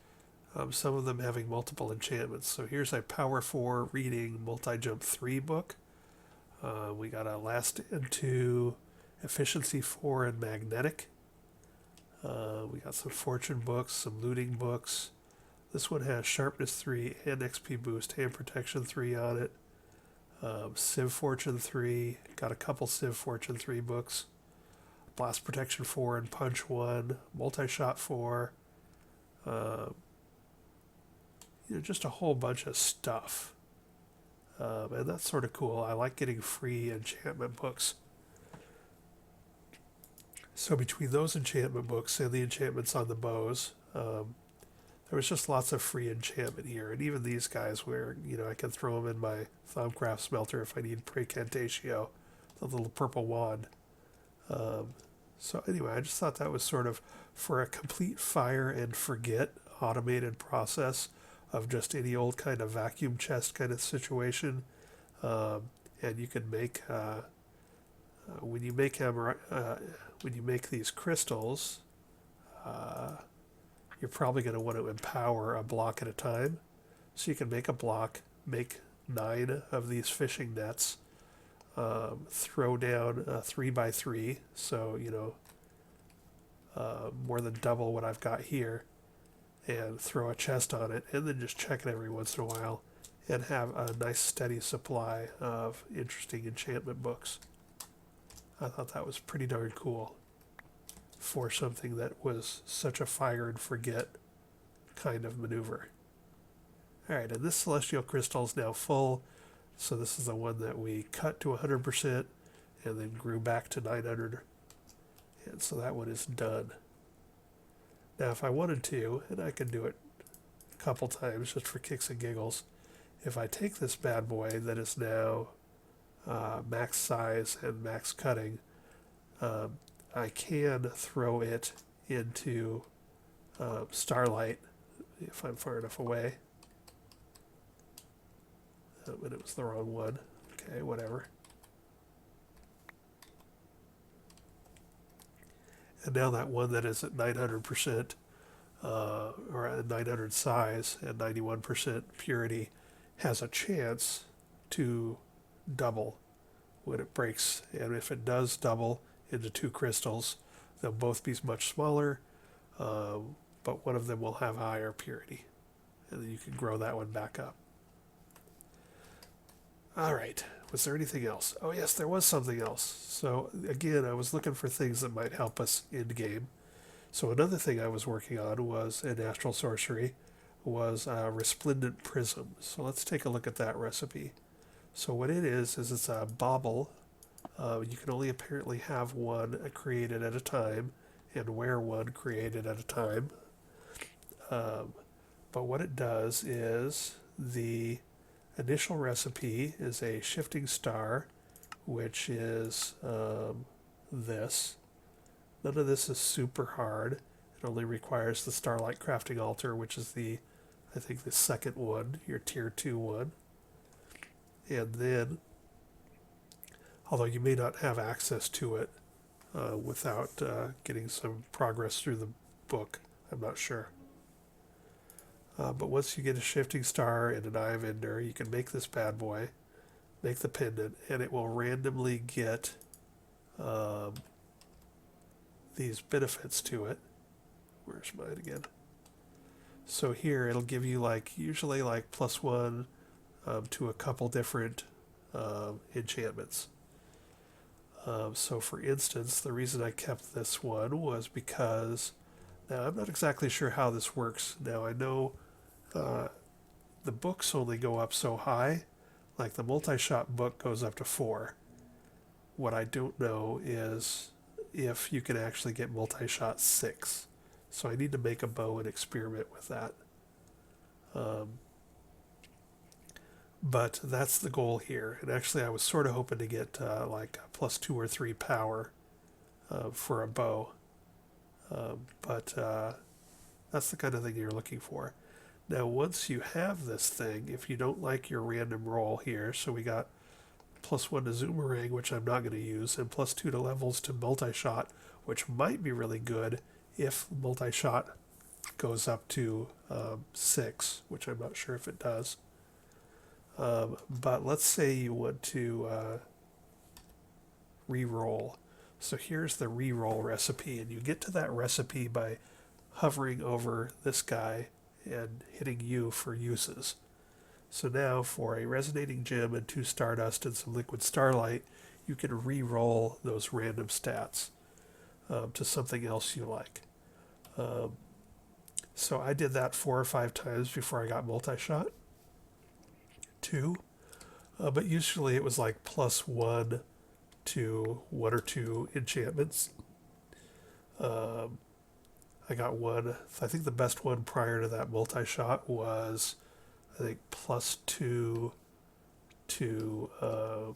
some of them having multiple enchantments. So here's a Power 4 Reading Multi-Jump 3 book. We got a Last Into Efficiency 4 and Magnetic. We got some Fortune books, some Looting books. This one has Sharpness 3 and XP Boost, Hand Protection 3 on it. Civ Fortune 3, got a couple Civ Fortune 3 books. Blast Protection 4 and Punch 1, Multi-Shot 4, just a whole bunch of stuff. And that's sort of cool. I like getting free enchantment books. So between those enchantment books and the enchantments on the bows, there was just lots of free enchantment here. And even these guys where, I can throw them in my Thaumcraft smelter if I need Precantatio, the little purple wand. So anyway, I just thought that was sort of for a complete fire and forget automated process of just any old kind of vacuum chest kind of situation. And you can make, when you make these crystals, you're probably going to want to empower a block at a time. So you can make a block, make 9 of these fishing nets, throw down 3x3, so more than double what I've got here, and throw a chest on it, and then just check it every once in a while, and have a nice steady supply of interesting enchantment books. I thought that was pretty darn cool for something that was such a fire and forget kind of maneuver. Alright, and this celestial crystal is now full, so this is the one that we cut to 100% and then grew back to 900, and so that one is done. Now if I wanted to, and I can do it a couple times just for kicks and giggles, if I take this bad boy that is now max size and max cutting, I can throw it into Starlight if I'm far enough away. But it was the wrong one. Okay, whatever. And now that one that is at 900%, or at 900 size and 91% purity, has a chance to double when it breaks. And if it does double into 2 crystals, they'll both be much smaller, but one of them will have higher purity. And then you can grow that one back up. Alright, was there anything else? Oh yes, there was something else. So again, I was looking for things that might help us in game. So another thing I was working on was, in Astral Sorcery, was Resplendent Prisms. So let's take a look at that recipe. So what it is it's a bauble. You can only apparently have one created at a time and wear one created at a time. But what it does is the initial recipe is a shifting star, which is this. None of this is super hard. It only requires the Starlight Crafting Altar, which is I think the second one, your tier 2 one. And then, although you may not have access to it without getting some progress through the book, I'm not sure. But once you get a shifting star and an Eye of Ender, you can make this bad boy, make the pendant, and it will randomly get these benefits to it. Where's mine again? So here it'll give you usually +1 to a couple different enchantments. So for instance, the reason I kept this one was because, now I'm not exactly sure how this works. Now I know the books only go up so high, like the multi-shot book goes up to 4. What I don't know is if you can actually get multi-shot 6. So I need to make a bow and experiment with that. But that's the goal here. And actually I was sort of hoping to get +2 or 3 power for a bow. But that's the kind of thing you're looking for. Now once you have this thing, if you don't like your random roll here, so we got +1 to Zoomerang, which I'm not going to use, and +2 to levels to multi-shot, which might be really good if multi-shot goes up to 6, which I'm not sure if it does. But let's say you want to reroll. So here's the reroll recipe, and you get to that recipe by hovering over this guy and hitting U for uses. So now for a resonating gem and 2 stardust and some liquid starlight, you can re-roll those random stats to something else you like. So I did that 4 or 5 times before I got multi-shot. 2. But usually it was like +1 to 1 or 2 enchantments. I got one. I think the best one prior to that multi-shot was, I think, +2 to, I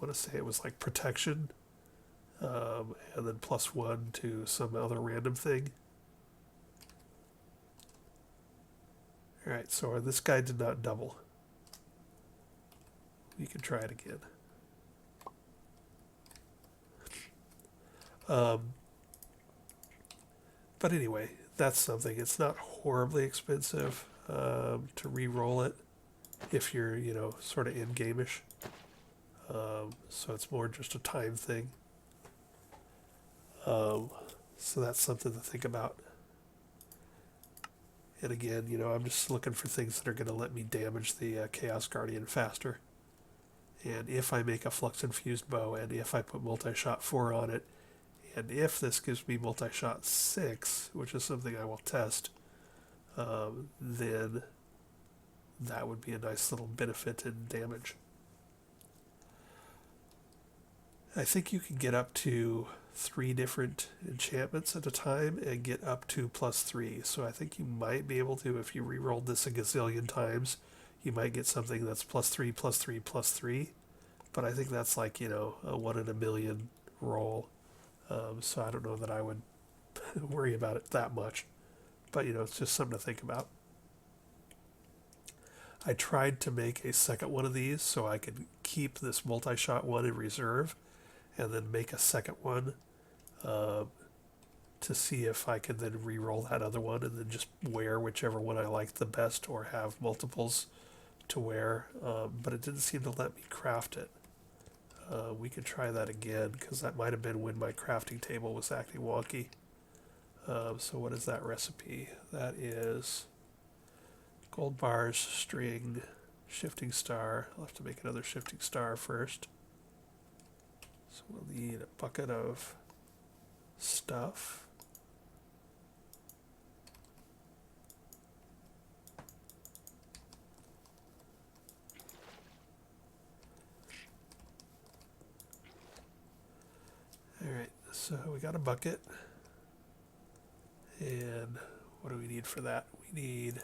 want to say it was like protection, and then +1 to some other random thing. Alright, so this guy did not double. We can try it again. But anyway, that's something. It's not horribly expensive to re-roll it if you're, sort of in-game-ish. So it's more just a time thing. So that's something to think about. And again, I'm just looking for things that are going to let me damage the Chaos Guardian faster. And if I make a Flux-infused bow, and if I put multi-shot 4 on it, and if this gives me multi-shot 6, which is something I will test, then that would be a nice little benefit in damage. I think you can get up to 3 different enchantments at a time and get up to +3. So I think you might be able to, if you re-rolled this a gazillion times, you might get something that's +3, +3, +3. But I think that's like, a 1 in a million roll. So I don't know that I would worry about it that much. But, it's just something to think about. I tried to make a second one of these so I could keep this multi-shot one in reserve and then make a second one to see if I could then re-roll that other one and then just wear whichever one I liked the best or have multiples to wear. But it didn't seem to let me craft it. We could try that again because that might have been when my crafting table was acting wonky. So what is that recipe? That is gold bars, string, shifting star. I'll have to make another shifting star first. So we'll need a bucket of stuff. Alright, so we got a bucket. And what do we need for that? We need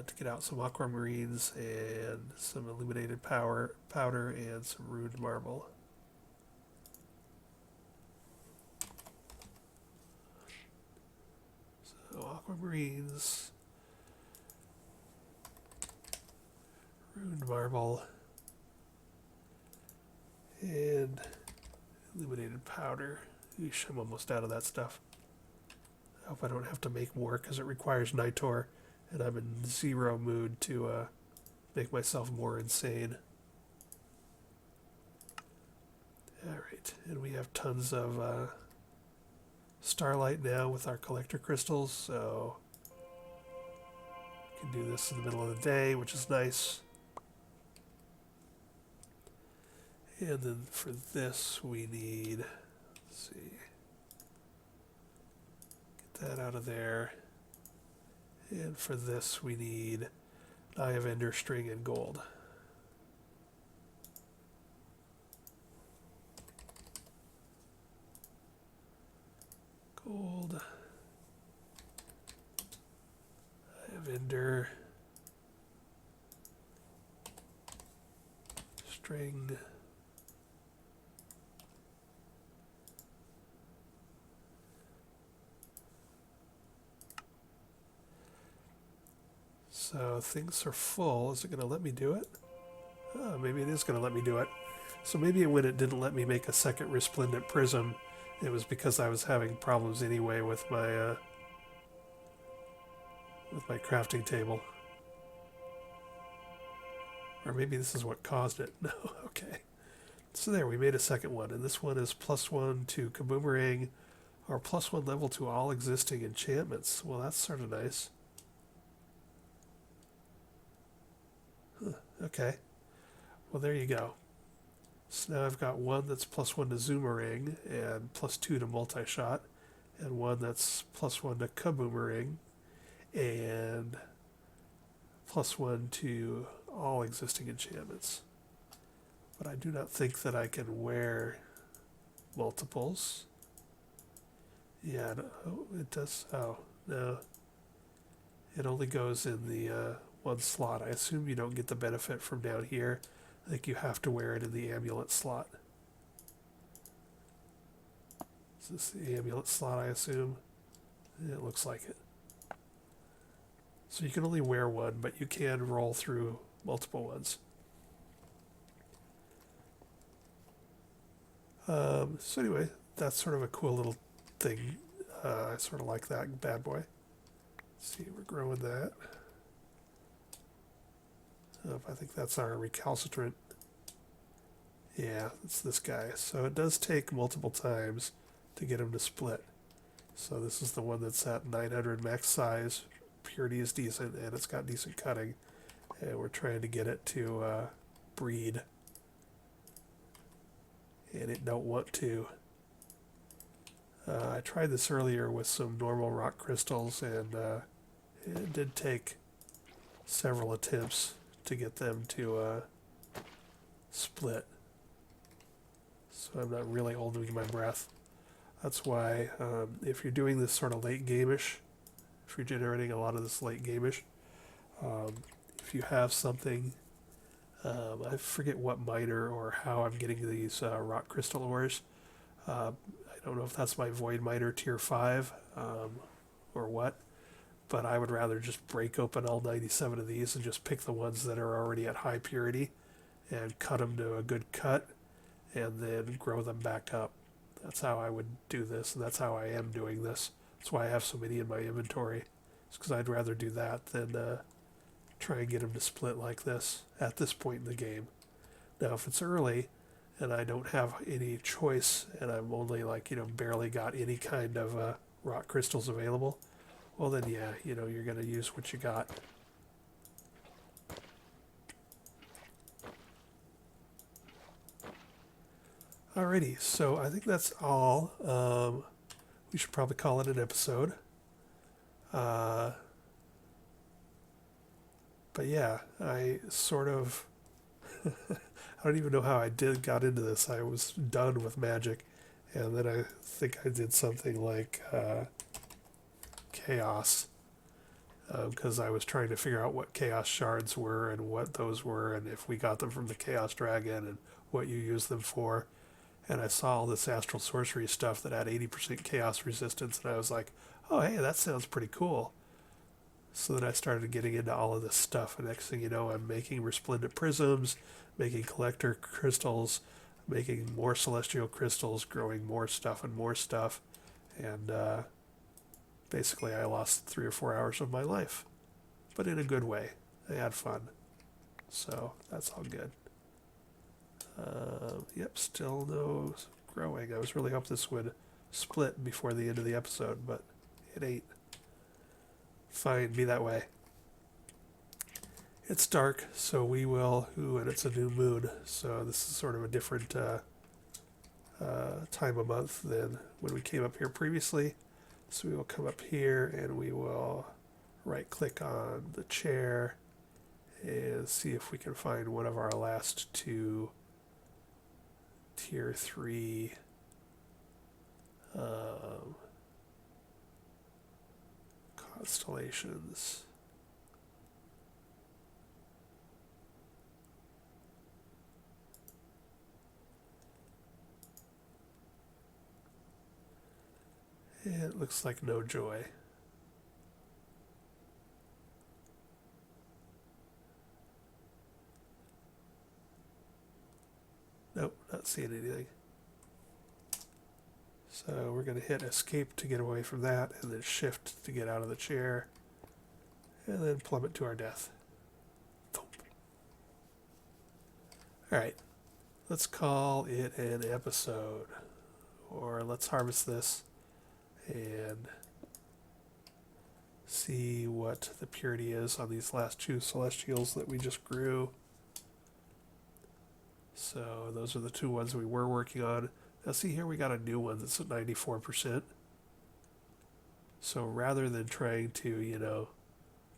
to get out some aquamarines and some illuminated powder and some ruined marble. So aquamarines, ruined marble, and illuminated powder. Eesh, I'm almost out of that stuff. I hope I don't have to make more because it requires Nitor, and I'm in zero mood to make myself more insane. Alright, and we have tons of starlight now with our collector crystals, so we can do this in the middle of the day, which is nice. And then for this we need, let's see, get that out of there. And for this we need Eye of Ender, string, and gold. Gold, Eye of Ender, string, so things are full. Is it going to let me do it? Oh, maybe it is going to let me do it. So maybe when it didn't let me make a second Resplendent Prism, it was because I was having problems anyway with my crafting table. Or maybe this is what caused it. No, okay. So there, we made a second one, and this one is +1 to Kaboomerang, or +1 level to all existing enchantments. Well, that's sort of nice. Okay. Well, there you go. So now I've got one that's +1 to Zoomerang and +2 to Multi-Shot, and one that's +1 to Kaboomerang and +1 to all existing enchantments. But I do not think that I can wear multiples. Yeah, oh, it does. Oh, no. It only goes in the one slot. I assume you don't get the benefit from down here. I think you have to wear it in the amulet slot. Is this the amulet slot, I assume? It looks like it. So you can only wear one, but you can roll through multiple ones. So anyway, that's sort of a cool little thing. I sort of like that bad boy. Let's see, we're growing that. I think that's our recalcitrant. Yeah, it's this guy. So it does take multiple times to get him to split. So this is the one that's at 900 max size. Purity is decent, and it's got decent cutting. And we're trying to get it to breed. And it don't want to. I tried this earlier with some normal rock crystals, and it did take several attempts to get them to split. So I'm not really holding my breath. That's why if you're doing this sort of late game-ish, if you're generating a lot of this late game-ish, if you have something, I forget what miner or how I'm getting these rock crystal ores. I don't know if that's my void miner tier 5 or what, but I would rather just break open all 97 of these and just pick the ones that are already at high purity and cut them to a good cut and then grow them back up. That's how I would do this, and that's how I am doing this. That's why I have so many in my inventory. It's because I'd rather do that than try and get them to split like this at this point in the game. Now, if it's early and I don't have any choice and I'm only barely got any kind of rock crystals available, well then yeah, you're going to use what you got. Alrighty, so I think that's all. We should probably call it an episode. But yeah, I sort of... I don't even know how I got into this. I was done with Magic, and then I think I did something like Chaos, because I was trying to figure out what Chaos Shards were and what those were, and if we got them from the Chaos Dragon, and what you use them for. And I saw all this Astral Sorcery stuff that had 80% Chaos Resistance, and I was like, oh, hey, that sounds pretty cool. So then I started getting into all of this stuff, and next thing you know, I'm making Resplendent Prisms, making Collector Crystals, making more Celestial Crystals, growing more stuff and more stuff, and basically I lost 3 or 4 hours of my life, but in a good way. I had fun, so that's all good. Yep, still no growing. I was really hoping this would split before the end of the episode, but it ain't. Fine, be that way. It's dark, so we will... Ooh, and it's a new moon, so this is sort of a different time of month than when we came up here previously. So we will come up here and we will right-click on the chair and see if we can find one of our last 2 tier 3 constellations. And it looks like no joy. Nope, not seeing anything. So we're going to hit escape to get away from that, and then shift to get out of the chair, and then plummet to our death. Alright, let's call it an episode. Or let's harvest this and see what the purity is on these last 2 Celestials that we just grew. So those are the two ones we were working on. Now see here we got a new one that's at 94%. So rather than trying to,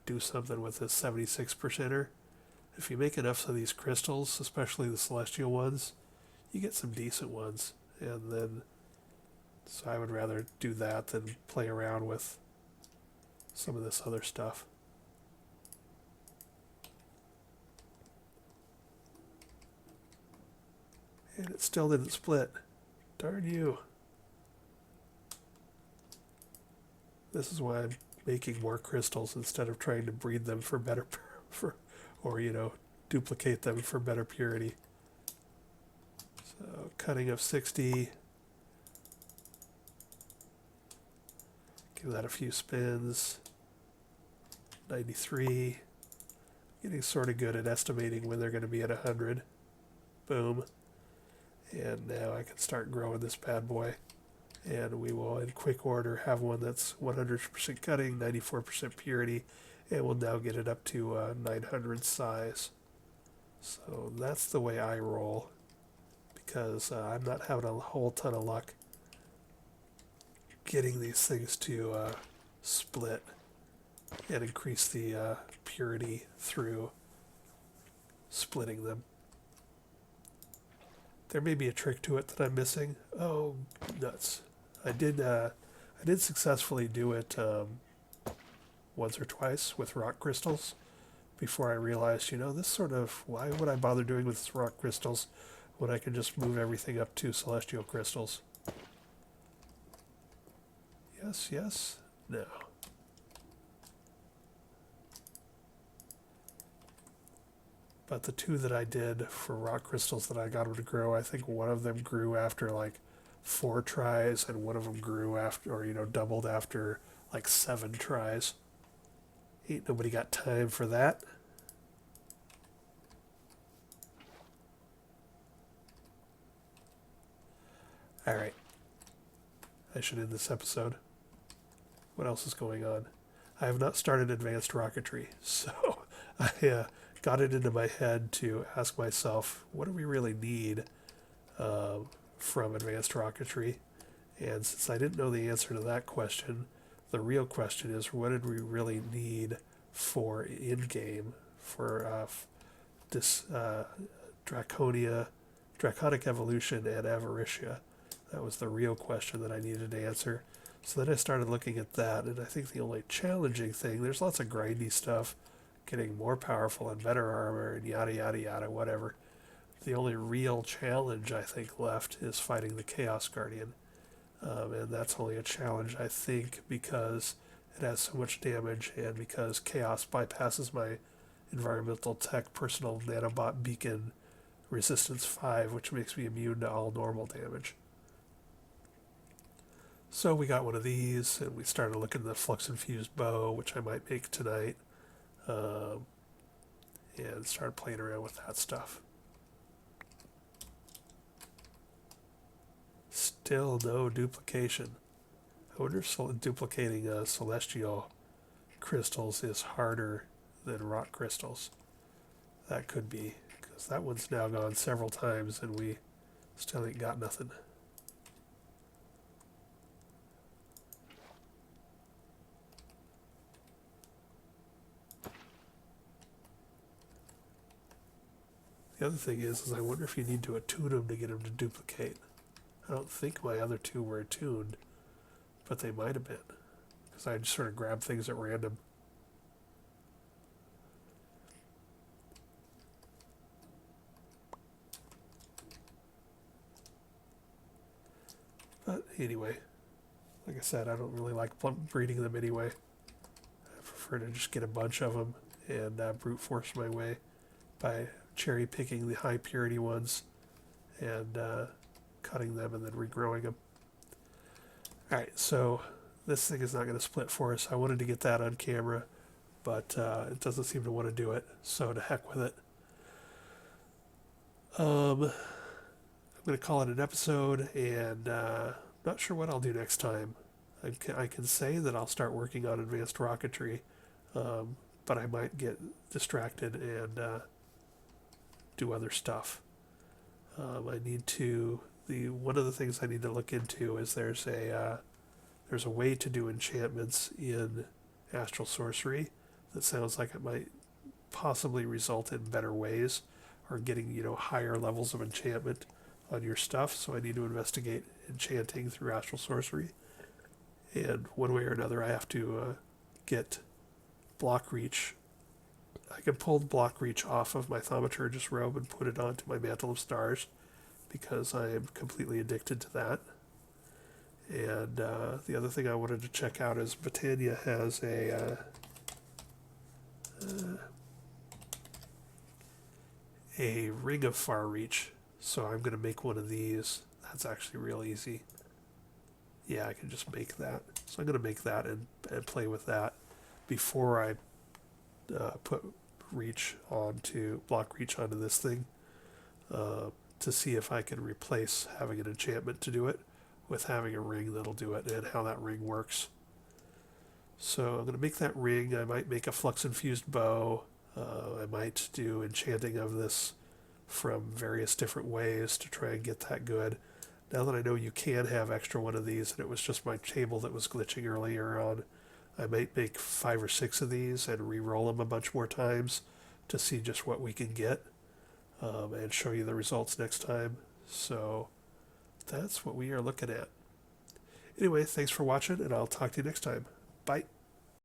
do something with this 76%er, if you make enough of these crystals, especially the celestial ones, you get some decent ones. And then, so I would rather do that than play around with some of this other stuff. And it still didn't split. Darn you. This is why I'm making more crystals instead of trying to breed them for better, duplicate them for better purity. So cutting of 60. Give that a few spins. 93. Getting sort of good at estimating when they're going to be at 100. Boom. And now I can start growing this bad boy. And we will, in quick order, have one that's 100% cutting, 94% purity, and we'll now get it up to 900 size. So that's the way I roll, because I'm not having a whole ton of luck getting these things to split and increase the purity through splitting them. There may be a trick to it that I'm missing. Oh, nuts. I did successfully do it once or twice with rock crystals before I realized, this sort of, why would I bother doing with rock crystals when I can just move everything up to celestial crystals? Yes, yes, no. But the two that I did for rock crystals that I got them to grow, I think one of them grew after like 4 tries, and one of them grew after, or doubled after like 7 tries. Ain't nobody got time for that. All right. I should end this episode. What else is going on? I have not started advanced rocketry, so I got it into my head to ask myself, what do we really need from advanced rocketry? And since I didn't know the answer to that question, the real question is, what did we really need for in-game for this Draconic Evolution and Avaricia? That was the real question that I needed to answer. So then I started looking at that, and I think the only challenging thing, there's lots of grindy stuff, getting more powerful and better armor and yada yada yada, whatever. The only real challenge I think left is fighting the Chaos Guardian. And that's only a challenge, I think, because it has so much damage and because Chaos bypasses my environmental tech personal nanobot beacon resistance 5, which makes me immune to all normal damage. So we got one of these, and we started looking at the flux infused bow, which I might make tonight, and started playing around with that stuff. Still no duplication. I wonder if duplicating celestial crystals is harder than rock crystals. That could be, because that one's now gone several times, and we still ain't got nothing. The other thing is I wonder if you need to attune them to get them to duplicate. I don't think my other two were attuned, but they might have been, because I just sort of grabbed things at random. But anyway, like I said, I don't really like breeding them anyway. I prefer to just get a bunch of them and brute force my way by cherry picking the high purity ones and cutting them and then regrowing them. Alright, so this thing is not going to split for us. I wanted to get that on camera, but it doesn't seem to want to do it, so to heck with it. I'm going to call it an episode, and not sure what I'll do next time. I can say that I'll start working on advanced rocketry, but I might get distracted and do other stuff. I need to, one of the things I need to look into is there's a way to do enchantments in Astral Sorcery that sounds like it might possibly result in better ways or getting, higher levels of enchantment on your stuff. So I need to investigate enchanting through Astral Sorcery. And one way or another, I have to get block reach. I can pull the block reach off of my Thaumaturgist robe and put it onto my Mantle of Stars because I am completely addicted to that. And the other thing I wanted to check out is Britannia has a Ring of Far Reach. So I'm going to make one of these. That's actually real easy. Yeah, I can just make that. So I'm going to make that and play with that before I put block reach onto this thing to see if I can replace having an enchantment to do it with having a ring that'll do it and how that ring works. So I'm going to make that ring. I might make a flux infused bow. I might do enchanting of this from various different ways to try and get that good. Now that I know you can have extra one of these, and it was just my table that was glitching earlier on, I might make 5 or 6 of these and re-roll them a bunch more times to see just what we can get and show you the results next time. So that's what we are looking at. Anyway, thanks for watching, and I'll talk to you next time. Bye.